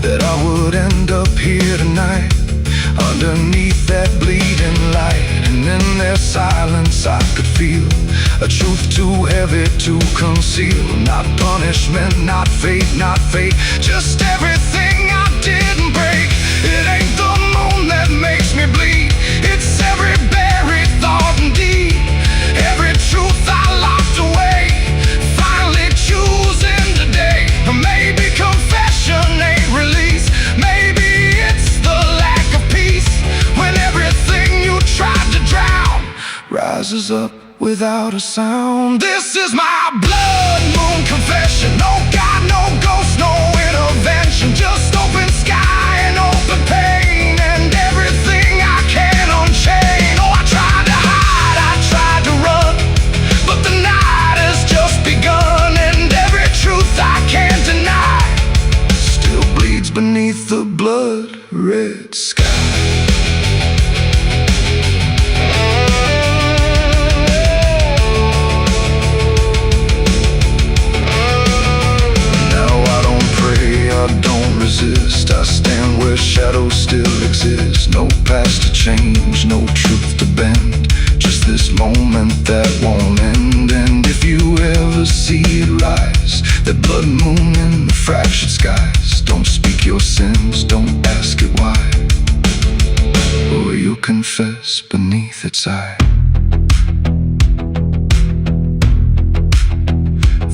that I would end up here tonight, underneath that bleeding light. And in their silence I could feel a truth too heavy to conceal. Not punishment, not fate, not fate, just everything I didn't break. It ain't the moon that makes me bleed, it's every buried thought and deed, every truth I locked away, finally choosing today. Maybe confession ain't release, maybe it's the lack of peace, when everything you tried to drown rises up without a sound. This is my blood moon confession. No God, no ghost, no intervention, just open sky and open pain, and everything I can unchain. Oh, I tried to hide, I tried to run, but the night has just begun, and every truth I can't deny still bleeds beneath the blood-red sky. I stand where shadows still exist. No past to change, no truth to bend, just this moment that won't end. And if you ever see it rise, that blood moon in the fractured skies, don't speak your sins, don't ask it why, or you'll confess beneath its eye.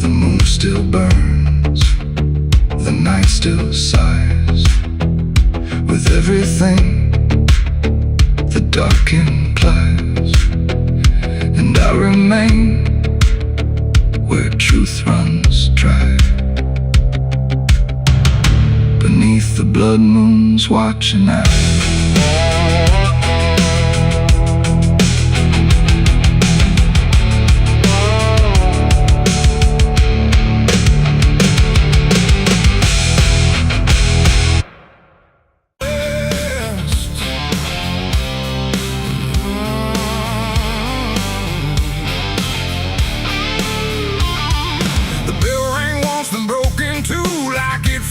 The moon still burns, the night still sighs, with everything the dark implies. And I remain where truth runs dry, beneath the blood moon's watching eye.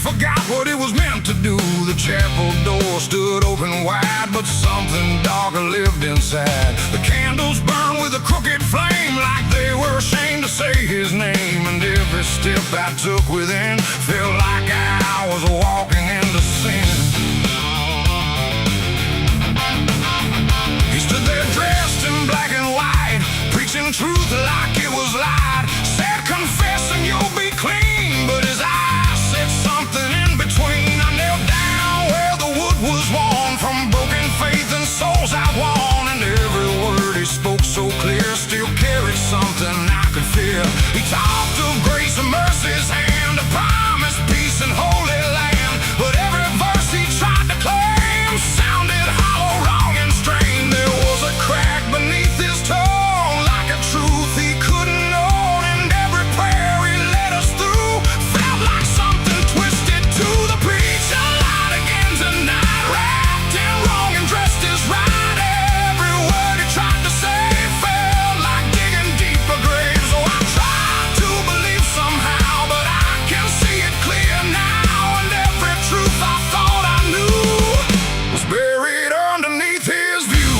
Forgot what it was meant to do. The chapel door stood open wide, but something darker lived inside. The candles burned with a crooked flame, like they were ashamed to say his name. And every step I took within felt like I was walking into sin. He stood there dressed in black and white, preaching truth like it was light. Said, confess and you'll be clean, but his eyes said something in between. I knelt down where the wood was worn from broken faith and souls outworn, and every word he spoke so clear still carried something I could feel. He talked of grace and mercy's hand, a promise, peace and holy land, but every verse he tried to claim sounded hollow, wrong and strained. There was a crack beneath his tone, like a truth he couldn't own, and every prayer he led us through felt like something twisted to the preach. A light again tonight, wrapped in wrong and dressed as right. Every word he tried to say felt like digging deeper graves. Oh, I tried to believe somehow, but I can see it clear now, and every truth I thought I knew was buried underneath his view.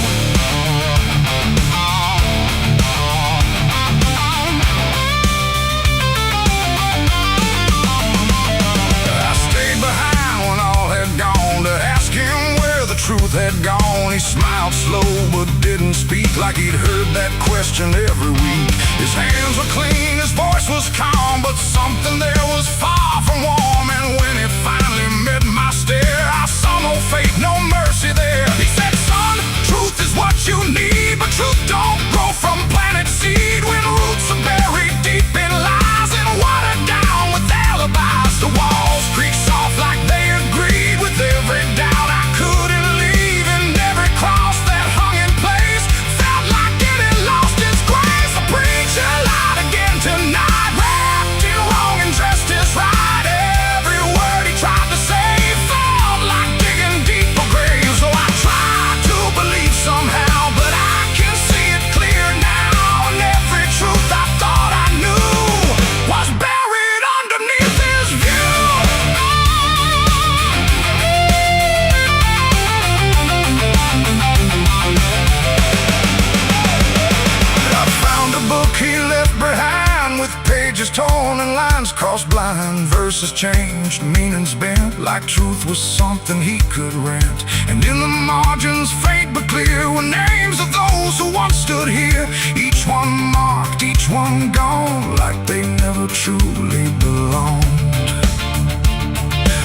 I stayed behind when all had gone to ask him where the truth had gone. He smiled slow but didn't speak, like he'd heard that question every week. His hands were clean, his voice was calm, but something there was far from warm. And when it finally met my stare, I saw no fate, no mercy there. He said, son, truth is what you need, but truth don't grow from planet seed. When roots are buried deep in lies and watered down with alibis, the walls creak soft like they agreed with every doubt I couldn't leave, and every cross that hung in place felt like it had lost its grace. The preacher lied again tonight, wrapped in wrong and dressed as right. Every verses changed, meanings bent, like truth was something he could rent. And in the margins, faint but clear, were names of those who once stood here. Each one marked, each one gone, like they never truly belonged.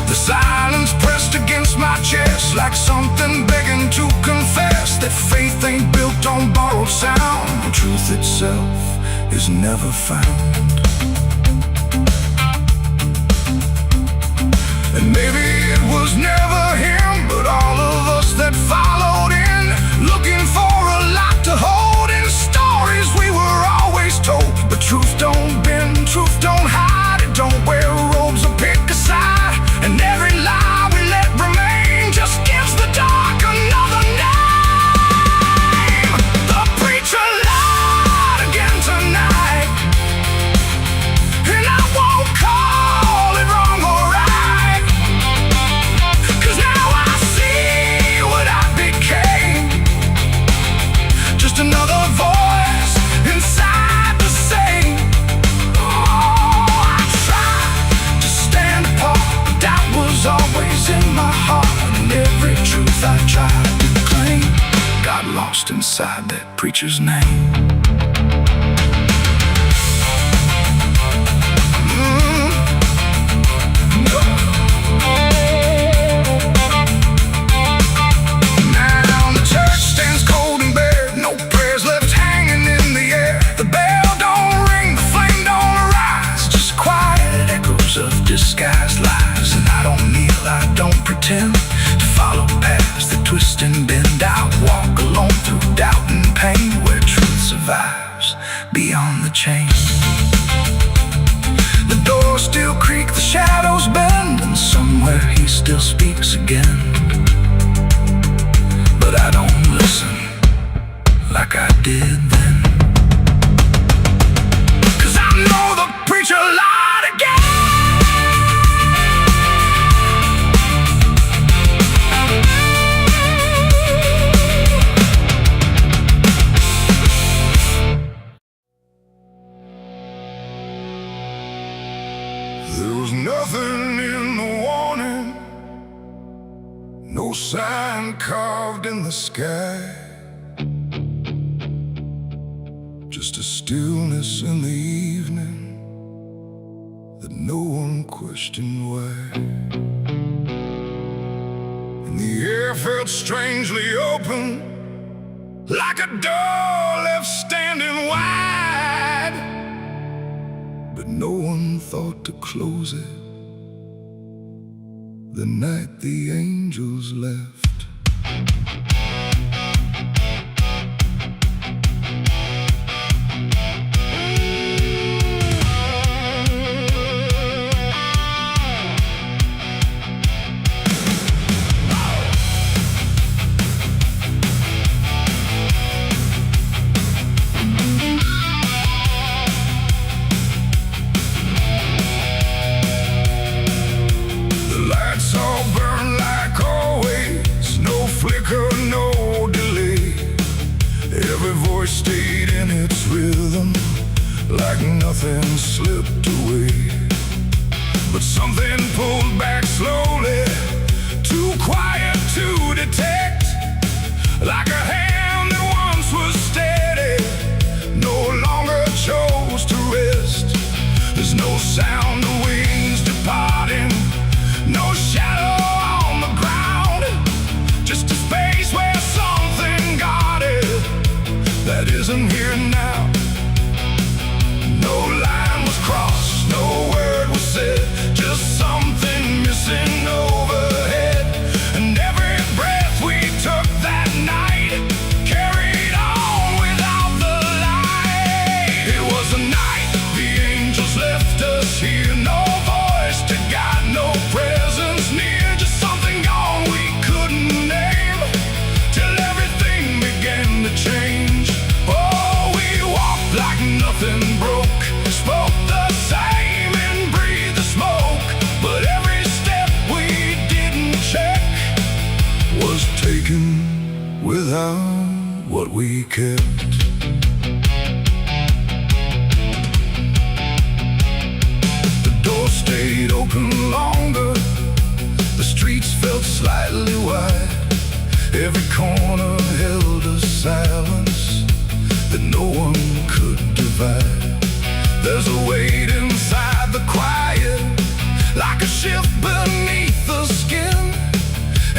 The silence pressed against my chest, like something begging to confess that faith ain't built on borrowed sound, and truth itself is never found. And maybe it was never him, but all of us that followed in, looking for a lot to hold in stories we were always told. But truth don't bend, truth don't hide, it don't wear robes or pick a side. And every lie we let remain just gives the dark another name. The preacher lied again tonight, and I won't call it wrong or right, 'cause now I see what I became. Just another voice inside the same. Oh, I tried to stand apart, but that was always in my heart. And every truth I tried to claim got lost inside that preacher's name. Now the church stands cold and bare, no prayers left hanging in the air. The bell don't ring, the flame don't rise, just quiet echoes of disguised lies. And I don't kneel, I don't pretend to follow paths that twist and bend. I walk alone through doubt and pain, where truth survives beyond the chain. The doors still creak, the shadows bend, and somewhere he still speaks again. But I don't listen like I did then, 'cause I know the preacher lied again. There was nothing in the warning, no sign carved in the sky, just a stillness in the evening that no one questioned why. And the air felt strangely open, like a door left standing wide, but no one thought to close it the night the angels left. Stayed in its rhythm, like nothing slipped away. But something pulled back slowly, too quiet to detect, like a hand that once was steady no longer chose to rest. There's no sound of wings departing, no shadow on the ground, just a space where something guarded that isn't here now. No line was crossed, no word was said, just something missing overhead. And every breath we took that night carried on without the light. It was a night the angels left us here, no voice to guide, no presence near, just something gone we couldn't name, till everything began to change. Like nothing broke, spoke the same and breathed the smoke. But every step we didn't check was taken without what we kept. The door stayed open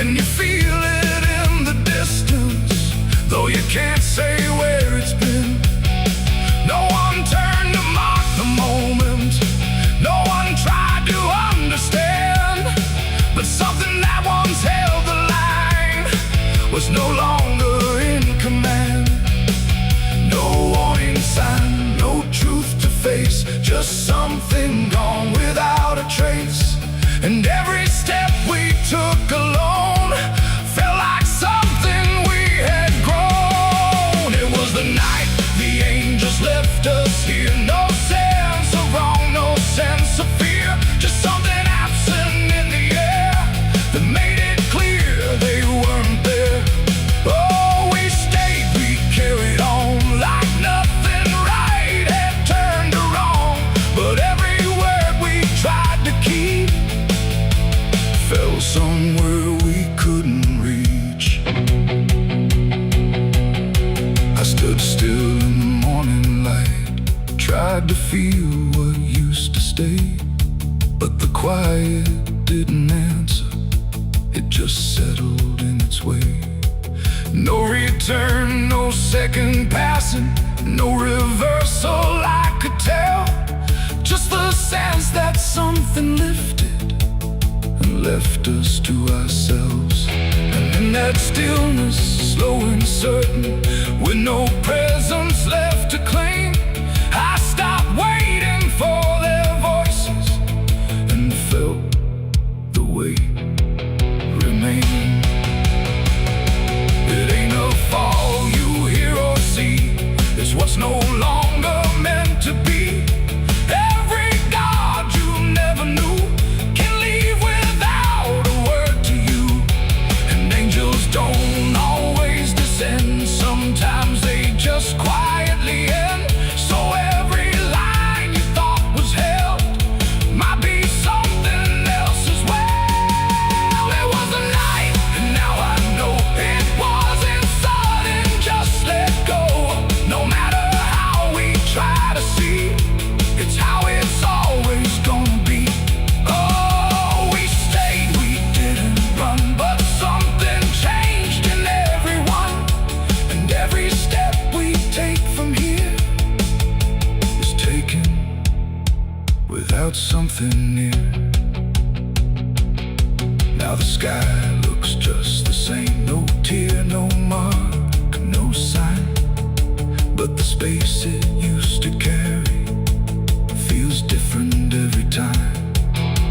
and you feel it in the distance, though you can't say where it's been. No one turned to mark the moment, no one tried to understand, but something that once held the line was no longer in command. No warning sign, no truth to face, just something gone without a trace. And every step we took alone felt like something we had grown. It was the night the angels left us here. No sense of wrong, no sense of fear, just something absent in the air that made it clear they weren't there. Oh, we stayed, we carried on like nothing right had turned to wrong. But every word we tried to keep fell somewhere we couldn't reach. I stood still in the morning light, tried to feel what used to stay, but the quiet didn't answer, it just settled in its way. No return, no second passing, no reversal I could tell, just the sense that something lifted and left us to ourselves. And in that stillness, slow and certain, with no presence left to claim, I stopped waiting for their voices and felt the weight remain. It ain't a fall you hear or see, it's what's no longer meant to be. Every God you never knew can leave without a word to you. And angels don't always descend, sometimes they just quietly end. So every line you thought was held might be something else as well. It was a night, and now I know it wasn't sudden, just let go. No matter how we try to see, it's how it's always gonna be. Oh, we stayed, we didn't run, but something changed in everyone. And every step we take from here is taken without something near. Now the sky looks just the same, no tear, no mark, no sign, but the space it used to carry feels different every time.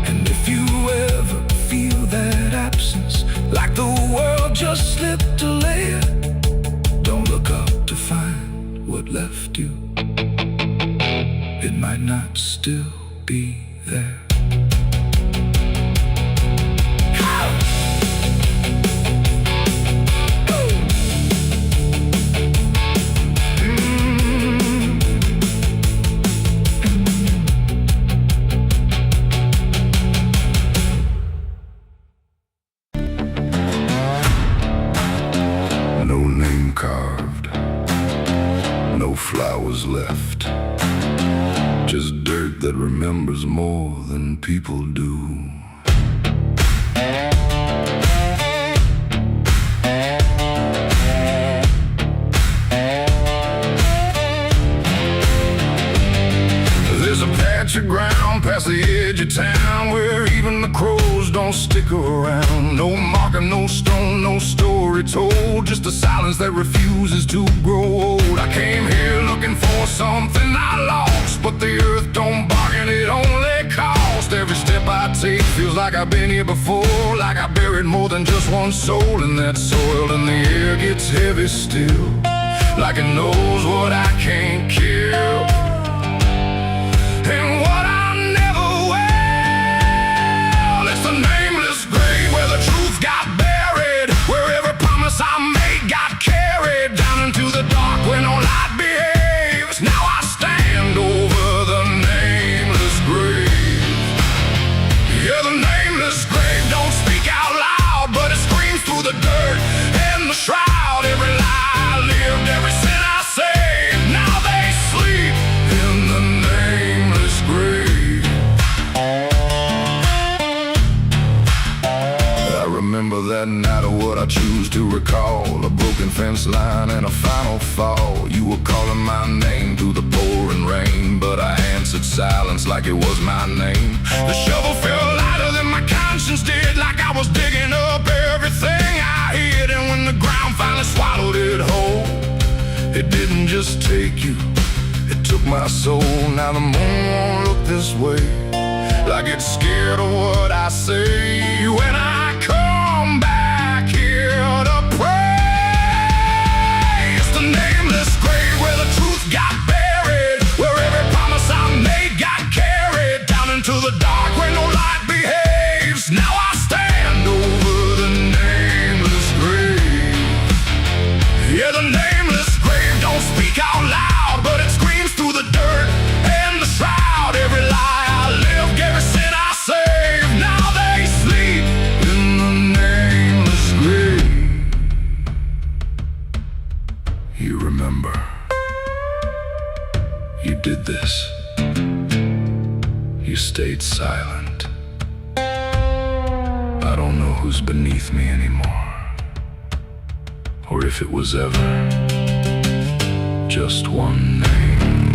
And if you ever feel that absence, like the world just slipped a layer, don't look up to find what left you, it might not still be there. No name carved, no flowers left, just dirt that remembers more than people do. There's a patch of ground past the edge of town where even the crows don't stick around. No marker, no stone, no story told, just a silence that refuses to grow old. I came here looking for something I lost, but the earth don't bargain, it only cost. Every step I take feels like I've been here before, like I buried more than just one soul in that soil. And the air gets heavy still, like it knows what I can't kill. And what I never will, it's the nameless grave where the truth got buried, where every promise I made got carried down into the dark where no light behaves. Now I stand over the nameless grave. Yeah, the nameless grave don't speak out loud, but it screams through the dirt and the shroud. Every lie I lived, every sin I saved, now they sleep in the nameless grave. remember that night or what I choose to recall. A broken fence line and a final fall. You were calling my name through the pouring rain, but I answered silence like it was my name. The shovel felt lighter than my conscience did, like I was digging up everything I hid. And when the ground finally swallowed it whole, it didn't just take you, it took my soul. Now the moon won't look this way, like it's scared of what I say. When I come back here to pray, it's the nameless grave where the truth got buried, where every promise I made got carried down into the dark where no light behaves. Now I stand over the nameless grave. Yeah, the nameless grave don't speak out loud, but it screams through the dirt and the shroud. Every lie I lived, every sin I saved, now they sleep in the nameless grave. You remember, you did this. You stayed silent. I don't know who's beneath me anymore, or if it was ever just one name.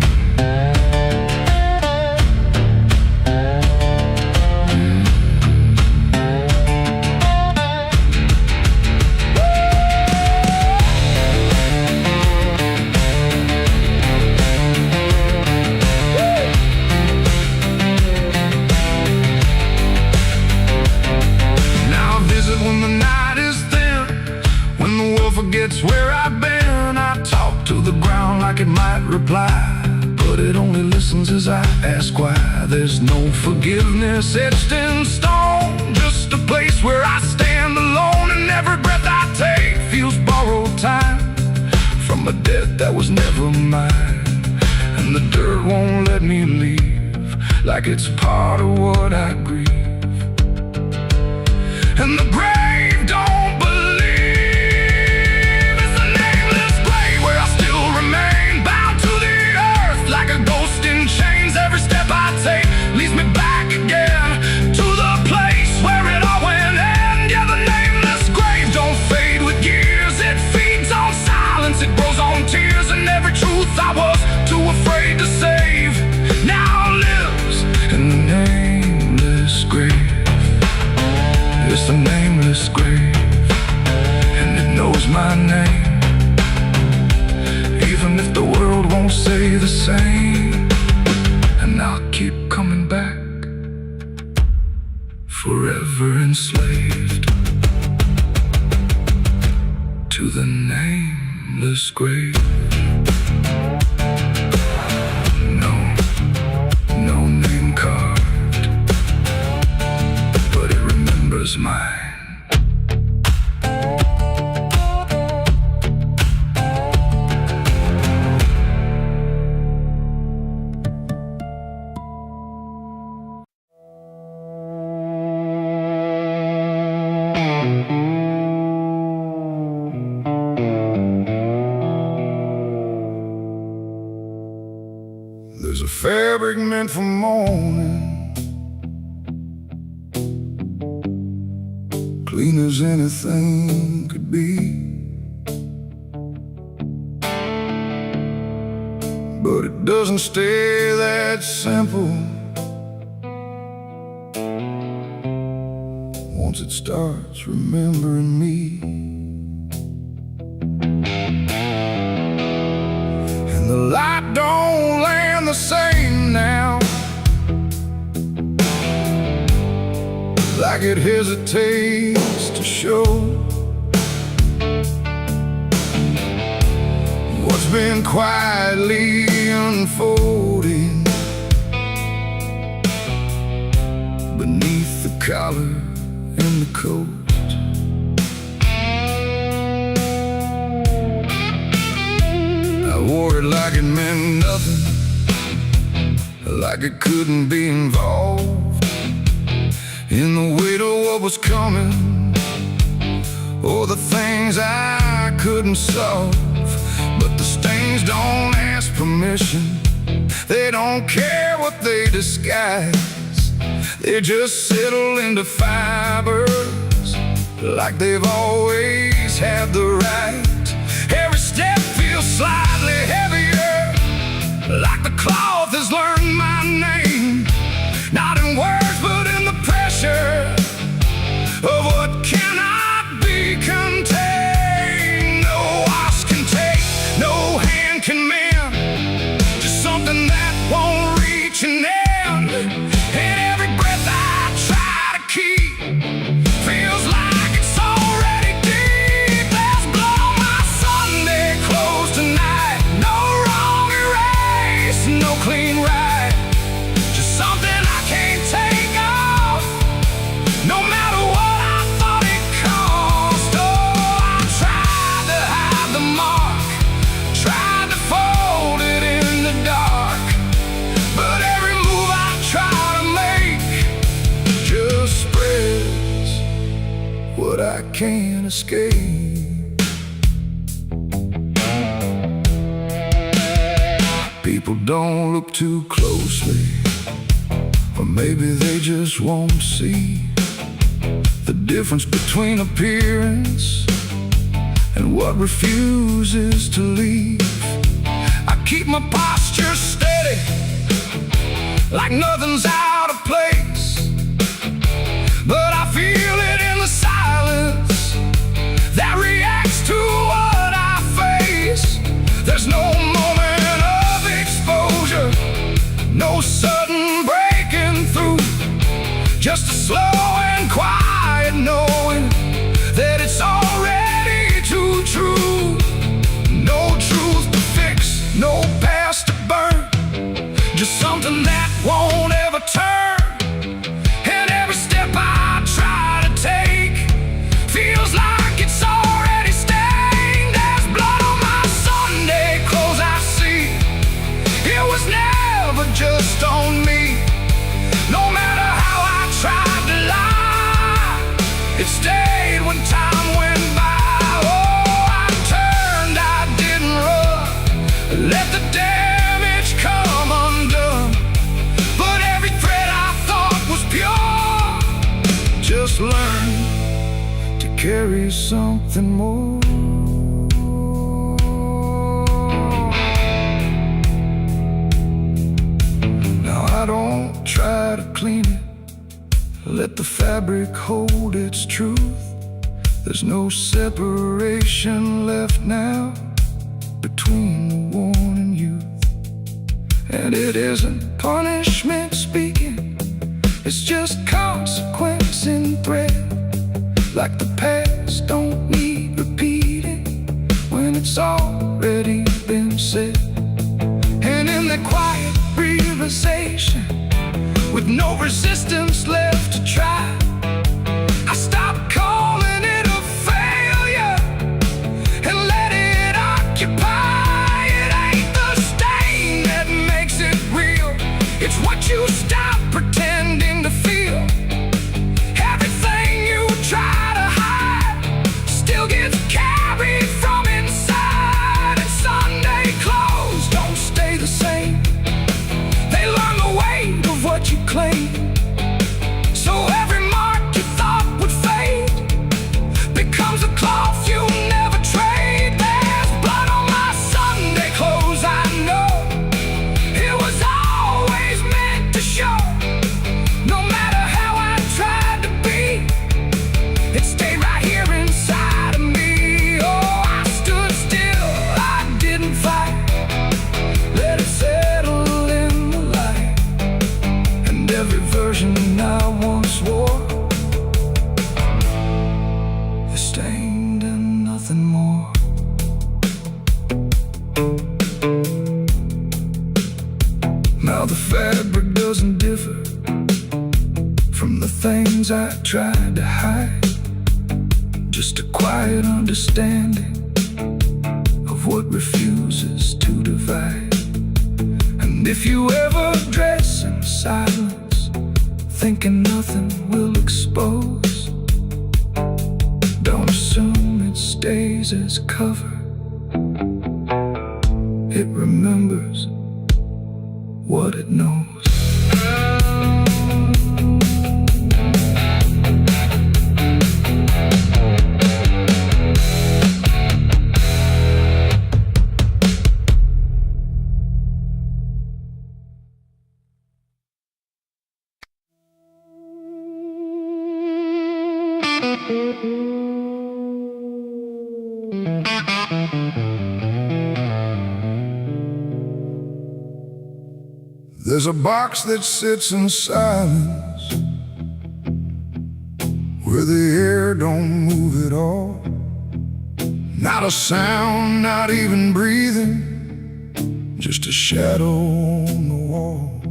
Now I visit when the night is thin, when the world forgets where I've been. I talk to the ground like it might reply, but it only listens as I ask why. There's no forgiveness etched in stone, just a place where I stand alone, and every breath I take feels borrowed time from a debt that was never mine. And the dirt won't let me leave, like it's part of what I grieve. And the grave don't believe. It's the nameless grave where I still remain, bound to the earth like a ghost in chains. Every step I take leads me back again to the place where it all went end. Yeah, the nameless grave don't fade with years. It feeds on silence, it grows on tears, and every truth I was too afraid to save now lives in the nameless grave. It's the nameless grave, and it knows my name, even if the world won't say the same. And I'll keep coming back, forever enslaved to the nameless grave. No name carved, but it remembers mine. There's a fabric meant for mourning, clean as anything could be, but it doesn't stay that simple. Once it starts remembering me, and the light don't land the same now, like it hesitates to show what's been quietly unfolding beneath the collar and the coat. I wore it like it meant nothing, like it couldn't be involved in the weight of what was coming, or the things I couldn't solve. But the stains don't ask permission, they don't care what they disguise. They just settle into fibers like they've always had the right. Every step feels slightly heavier, like the cloth has learned my name. Not in words, but in the pressure of what cannot be contained. No ox can take, no hand can mend, just something that won't reach an end. And every breath I try to keep feels like it's already deep. There's blood on my Sunday clothes tonight. No wrong erase, no clean right, just something I can't take off, no matter what I thought it cost. Oh, I tried to hide the mark, tried to fold it in the dark, but every move I try to make just spreads what I can't escape. People don't look too closely, or maybe they just won't see the difference between appearance and what refuses to leave. I keep my posture steady, like nothing's out of place, but I feel it in the silence that reacts to what I face. There's no moment of exposure, no sudden breaking through, just a slow and quiet knowing that it's already too true. No truth to fix, no past to burn, just something that won't ever turn. And every step I try to take feels like it's already stained. There's blood on my Sunday clothes I see. It was never just on me. No matter how I tried to lie, it stayed when time went by. Oh, I turned, I didn't run, let the damage come undone. But every thread I thought was pure just learned to carry something more. Now I don't try to clean it, let the fabric hold its truth. There's no separation left now between the worn and youth. And it isn't punishment speaking, it's just consequence in thread. Like the past don't need repeating when it's already been said. And in the quiet realization, with no resistance left to try, I stopped calling it a failure and let it occupy. It ain't the stain that makes it real, it's what you stop pretending to feel. Everything you try to hide still gets carried from inside. And Sunday clothes don't stay the same, they learn the weight of what you claim. So every mark you thought would fade becomes a cloth you never trade. There's blood on my Sunday clothes, I know it was always meant to show. No matter how I tried to be, it stayed right here inside of me. Oh, I stood still, I didn't fight, let it settle in the light. And every version I once wore is stained and nothing more. Now the fabric doesn't differ from the things I tried to hide, just a quiet understanding of what refuses to divide. And if you ever dress in silence, thinking nothing will expose, don't assume it stays as cover. It remembers what it knows. There's a box that sits in silence, where the air don't move at all. Not a sound, not even breathing, just a shadow on the wall.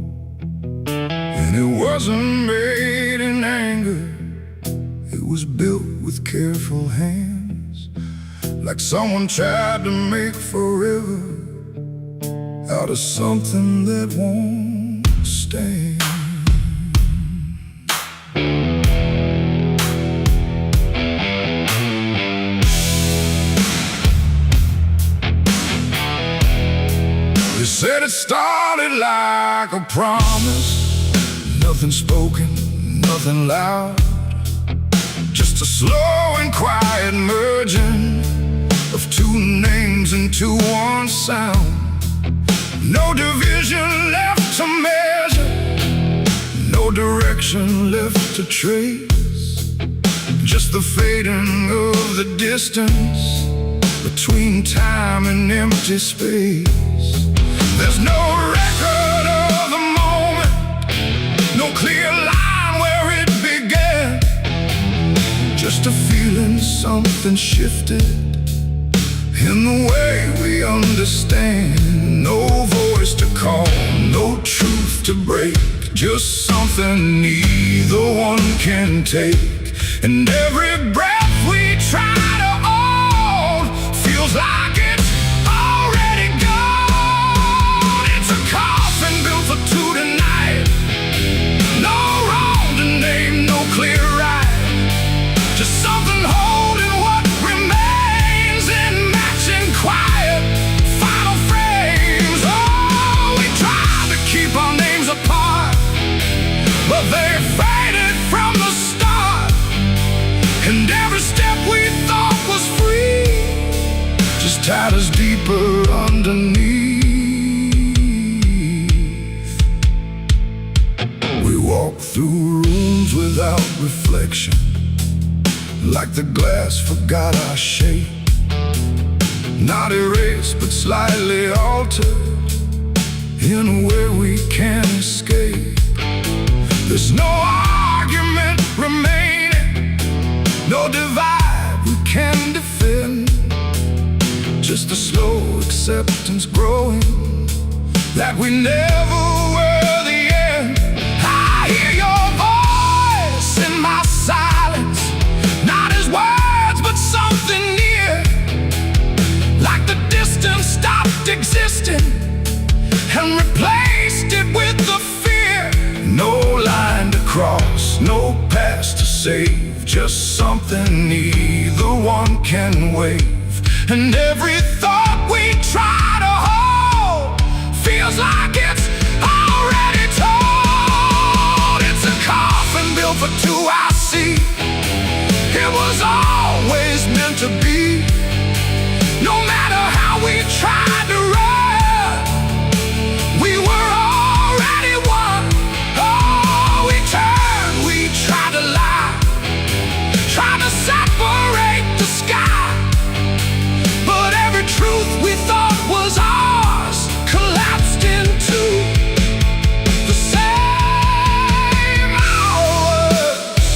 And it wasn't made in anger, it was built with careful hands, like someone tried to make forever out of something that won't stand. They said it started like a promise, nothing spoken, nothing loud, just a slow and quiet merging of two names into one sound. No division left to measure, no direction left to trace, just the fading of the distance between time and empty space. There's no record of the moment, no clear line where it began, just a feeling something shifted in the way we understand. No voice to call, no truth to break, just something neither one can take. And every breath we try to hold feels like it's already gone. It's a coffin built for two tonight, no wrong to name, no clear right, just something holding what remains in matching quiet final frames. Oh, we tried to keep our names apart, but they faded from the start. And every step we thought was free just tied us deeper underneath. We walk through rooms without reflection, like the glass forgot our shape, not erased but slightly altered in where we can't escape. There's no argument remaining, no divide we can defend, just a slow acceptance growing that we never were the end. I hear your voice in my silence, not as words but something near, like the distance stopped existing and replaced it with the fear. No line to cross, no past to save, just something neither one can wave. And every thought we try to hold feels like it's already told. It's a coffin built for two, I see. It was always meant to be. No matter how we tried to run, we were already one. Oh, we turned, we tried to lie, tried to separate the sky, but every truth we thought was ours collapsed into the same hours.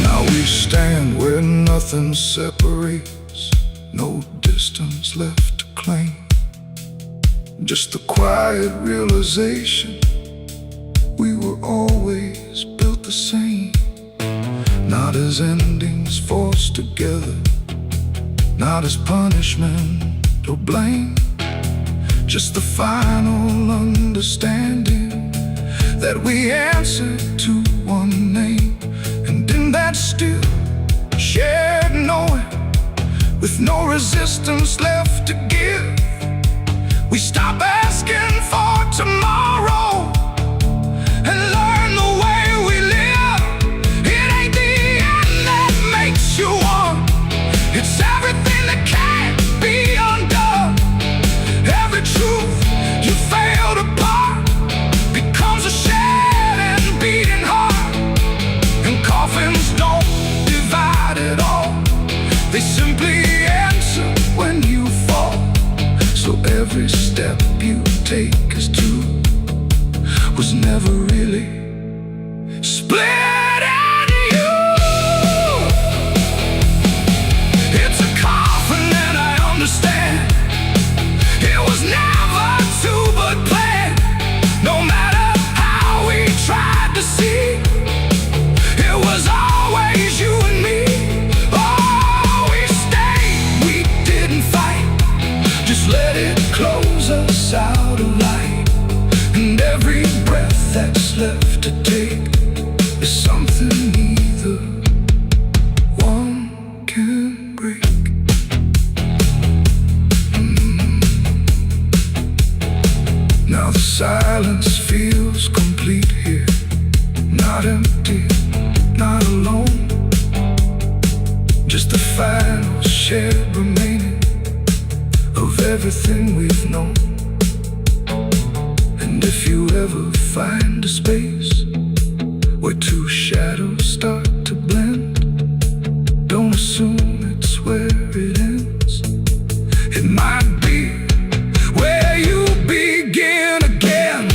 Now we stand where nothing separates, no distance left to claim, just the quiet realization we were always built the same. Not as endings forced together, not as punishment or blame, just the final understanding that we answer to one name. And in that still shared knowing, with no resistance left to give, we stop asking for tomorrow and learn the way we live. It ain't the end that makes you one, it's everything that can step you take is two, was never really split into you. It's a coffin and I understand. It was never to but planned. No matter how we tried to see, it was always you and me. Oh, we stayed, we didn't fight. Just let it close us out of light. And every breath that's left to take is something neither one can break. Now the silence feels complete here. Not empty, not alone. Just the final shared remaining of everything we've known. And if you ever find a space where two shadows start to blend, don't assume it's where it ends. It might be where you begin again.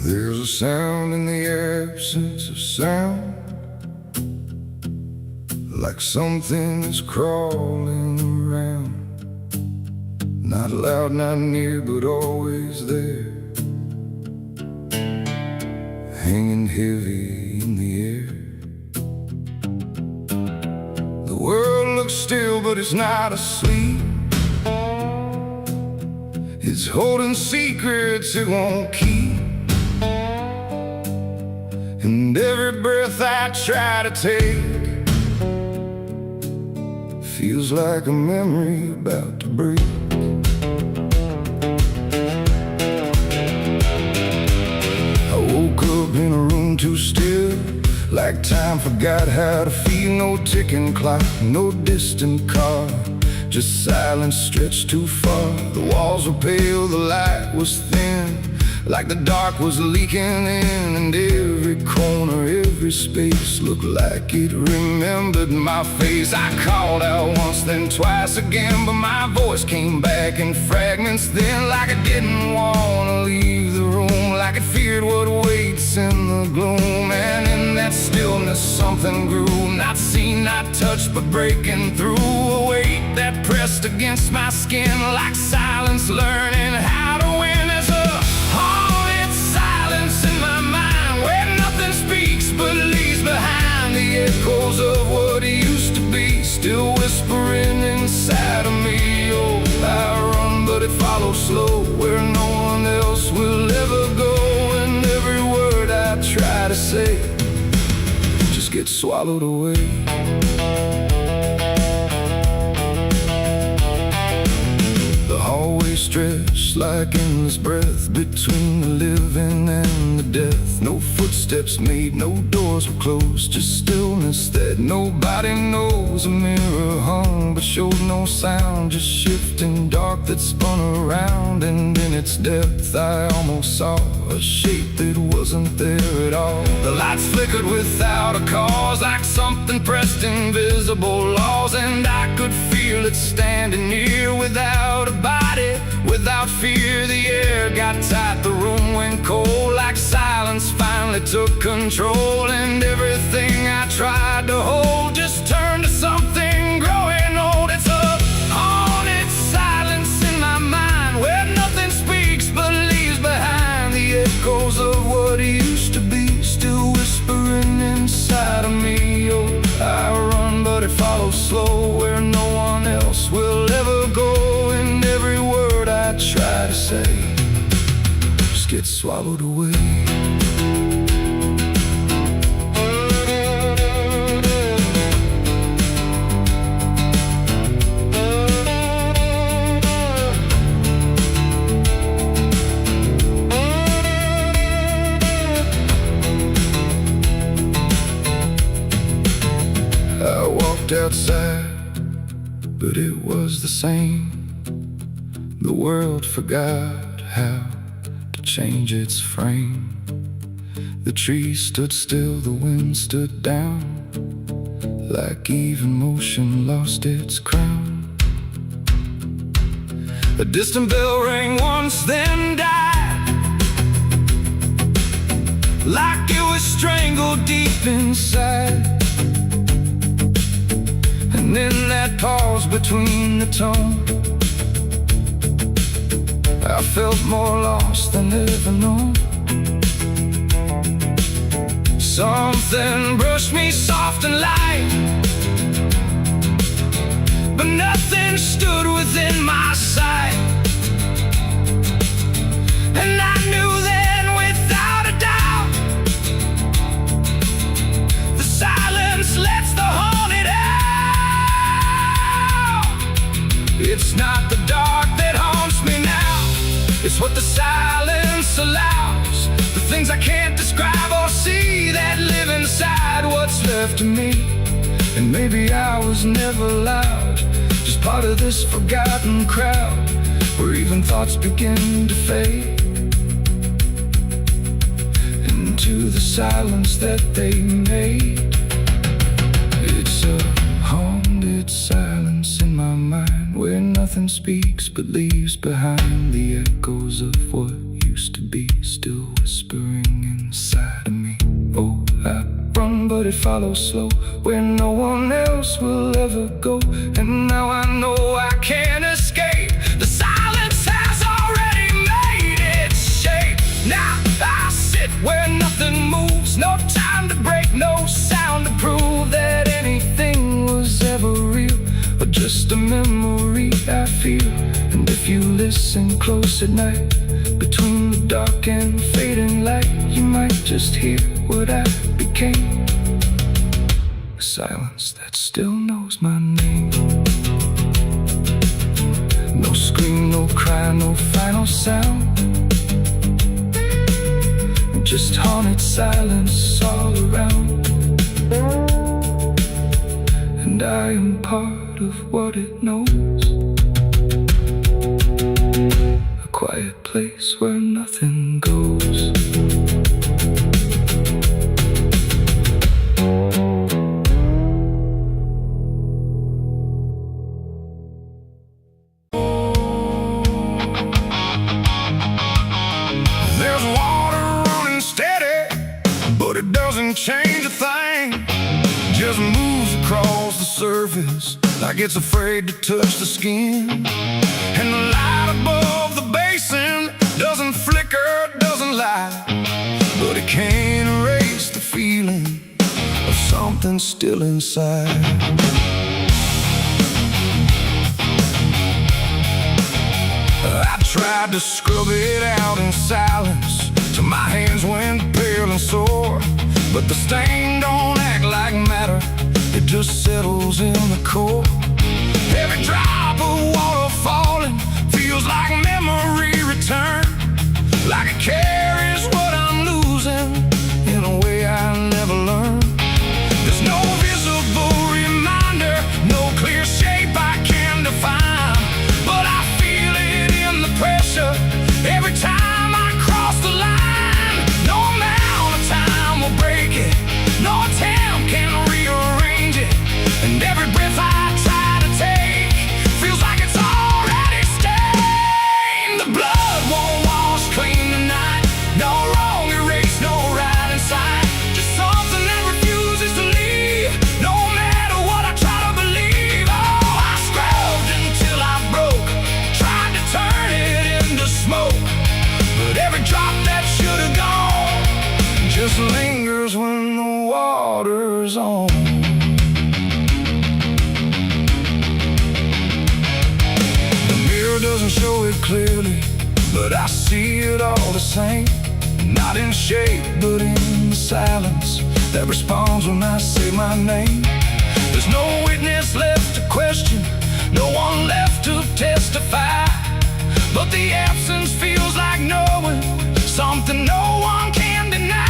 There's a sound in the absence of sound, like something is crawling around. Not loud, not near, but always there, hanging heavy in the air. The world looks still, but it's not asleep. It's holding secrets it won't keep. And every breath I try to take feels like a memory about to break. I woke up in a room too still, like time forgot how to feel. No ticking clock, no distant car, just silence stretched too far. The walls were pale, the light was thin, like the dark was leaking in. And every corner, every space looked like it remembered my face. I called out once, then twice again, but my voice came back in fragments then. Like I didn't want to leave the room, like it feared what waits in the gloom. And in that stillness something grew, not seen, not touched, but breaking through. A weight that pressed against my skin, like silence learning how to win. As a haunted silence in my mind, where nothing speaks but leaves behind the echoes of what used to be, still whispering inside of me. Oh, I run, but it follows slow, where no one else will ever go. And every word I try to say just gets swallowed away. Always stretched like endless breath between the living and the death. No footsteps made, no doors were closed, just stillness that nobody knows. A mirror hung but showed no sound, just shifting dark that spun around. And in its depth I almost saw a shape that wasn't there at all. The lights flickered without a cause, like something pressed invisible laws. And I could feel it standing near, without a body, without fear. The air got tight, the room went cold, like silence finally took control. And everything I tried to hold just turned to something growing old. It's a haunted silence in my mind, where nothing speaks but leaves behind the echoes of what used to be, still whispering inside of me. Oh, I run, but it follows slow, where no one else will ever go. And every word I try to say just gets swallowed away. but it was the same. The world forgot how to change its frame. The trees stood still, the wind stood down, like even motion lost its crown. A distant bell rang once, then died, like it was strangled deep inside. And in that pause between the tone, I felt more lost than ever known. Something brushed me soft and light, but nothing stood within my sight. And I knew then without a doubt, the silence lets the haunted out. It's not the dark that haunts me now, it's what the silence allows. The things I can't describe or see that live inside what's left of me. And maybe I was never loud, just part of this forgotten crowd, where even thoughts begin to fade into the silence that they made. It's a haunted silence in my mind, where nothing speaks but leaves behind the echoes of what used to be, still whispering inside of me. Oh, I run, but it follows slow, where no one else will ever go. And now I know I can't escape. The silence has already made its shape. Now I sit where nothing moves, no time to break, no sound to prove that anything was ever real, but just a memory I feel. And if you listen close at night, between the dark and fading light, you might just hear what I became. A silence that still knows my name. No scream, no cry, no final sound, just haunted silence all around. And I am part of what it knows, a quiet place where nothing goes. There's water running steady, but it doesn't change a thing. Just moves across the surface like it's afraid to touch the skin. And the light above the basin doesn't flicker, doesn't lie, but it can't erase the feeling of something still inside. I tried to scrub it out in silence till my hands went pale and sore, but the stain don't act like matter, it just settles in the core. Every drop of water falling feels like memory return, like it carries what I'm losing in a way I never learned. There's no visible reminder, no clear shape I can define, but I feel it in the pressure every time I cross the line. No amount of time will break it, no attempt can rearrange it, and every breath I try to take feels like it's already stained. The blood won't wash clean tonight, no wrong erased, no right inside, just something that refuses to leave, no matter what I try to believe. Oh, I scrubbed until I broke, tried to turn it into smoke, but every drop that should have gone just lingers when the water's on. The mirror doesn't show it clearly, but I see it all the same. Not in shape, but in the silence that responds when I say my name. There's no witness left to question, no one left to testify, but the absence feels like knowing something no one can deny.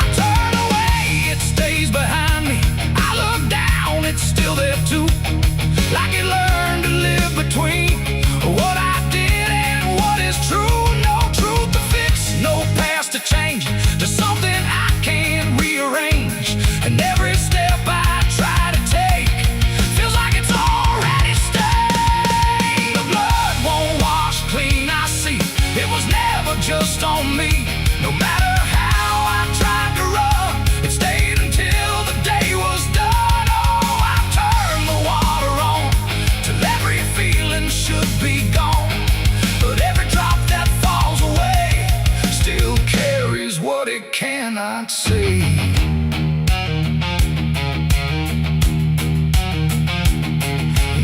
I turn away, it stays behind me. I look down, it's still there too, like it learned on me. No matter how I tried to run, it stayed until the day was done. Oh, I turned the water on till every feeling should be gone. But every drop that falls away still carries what it cannot say.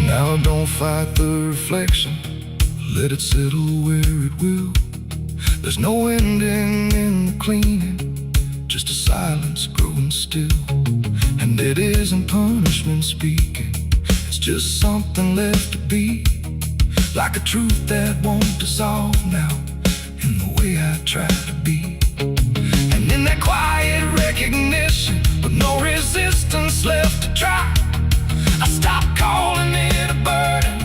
Now don't fight the reflection, let it settle where it will. There's no ending in the cleaning, just a silence growing still. And it isn't punishment speaking, it's just something left to be. Like a truth that won't dissolve now, in the way I try to be. And in that quiet recognition, with no resistance left to try, I stopped calling it a burden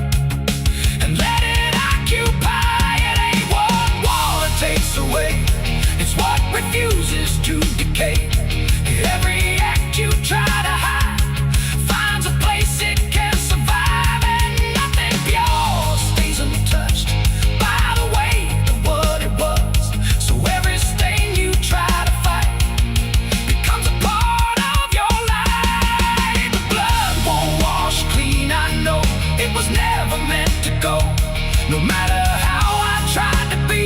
and let it occupy. It ain't what wall it takes away, it's what refuses to decay. Every act you try to hide finds a place it can survive, and nothing pure stays untouched by the weight of what it was. So every stain you try to fight becomes a part of your life. The blood won't wash clean, I know it was never meant to go. No matter how I tried to be,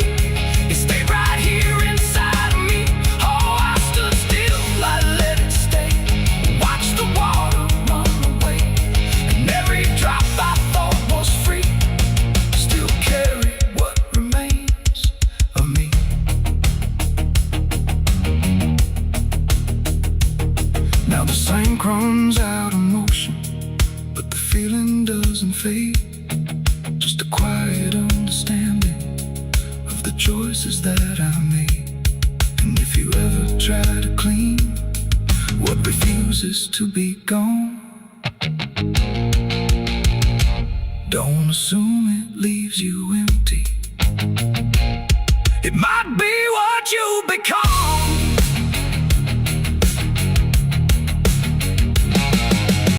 it stayed right here inside of me. Oh, I stood still, I let it stay, watched the water run away. And every drop I thought was free still carried what remains of me. Now the sink runs out of motion, but the feeling doesn't fade. Just a quiet understanding of the choices that I made. And if you ever try to clean what refuses to be gone, don't assume it leaves you empty. It might be what you become.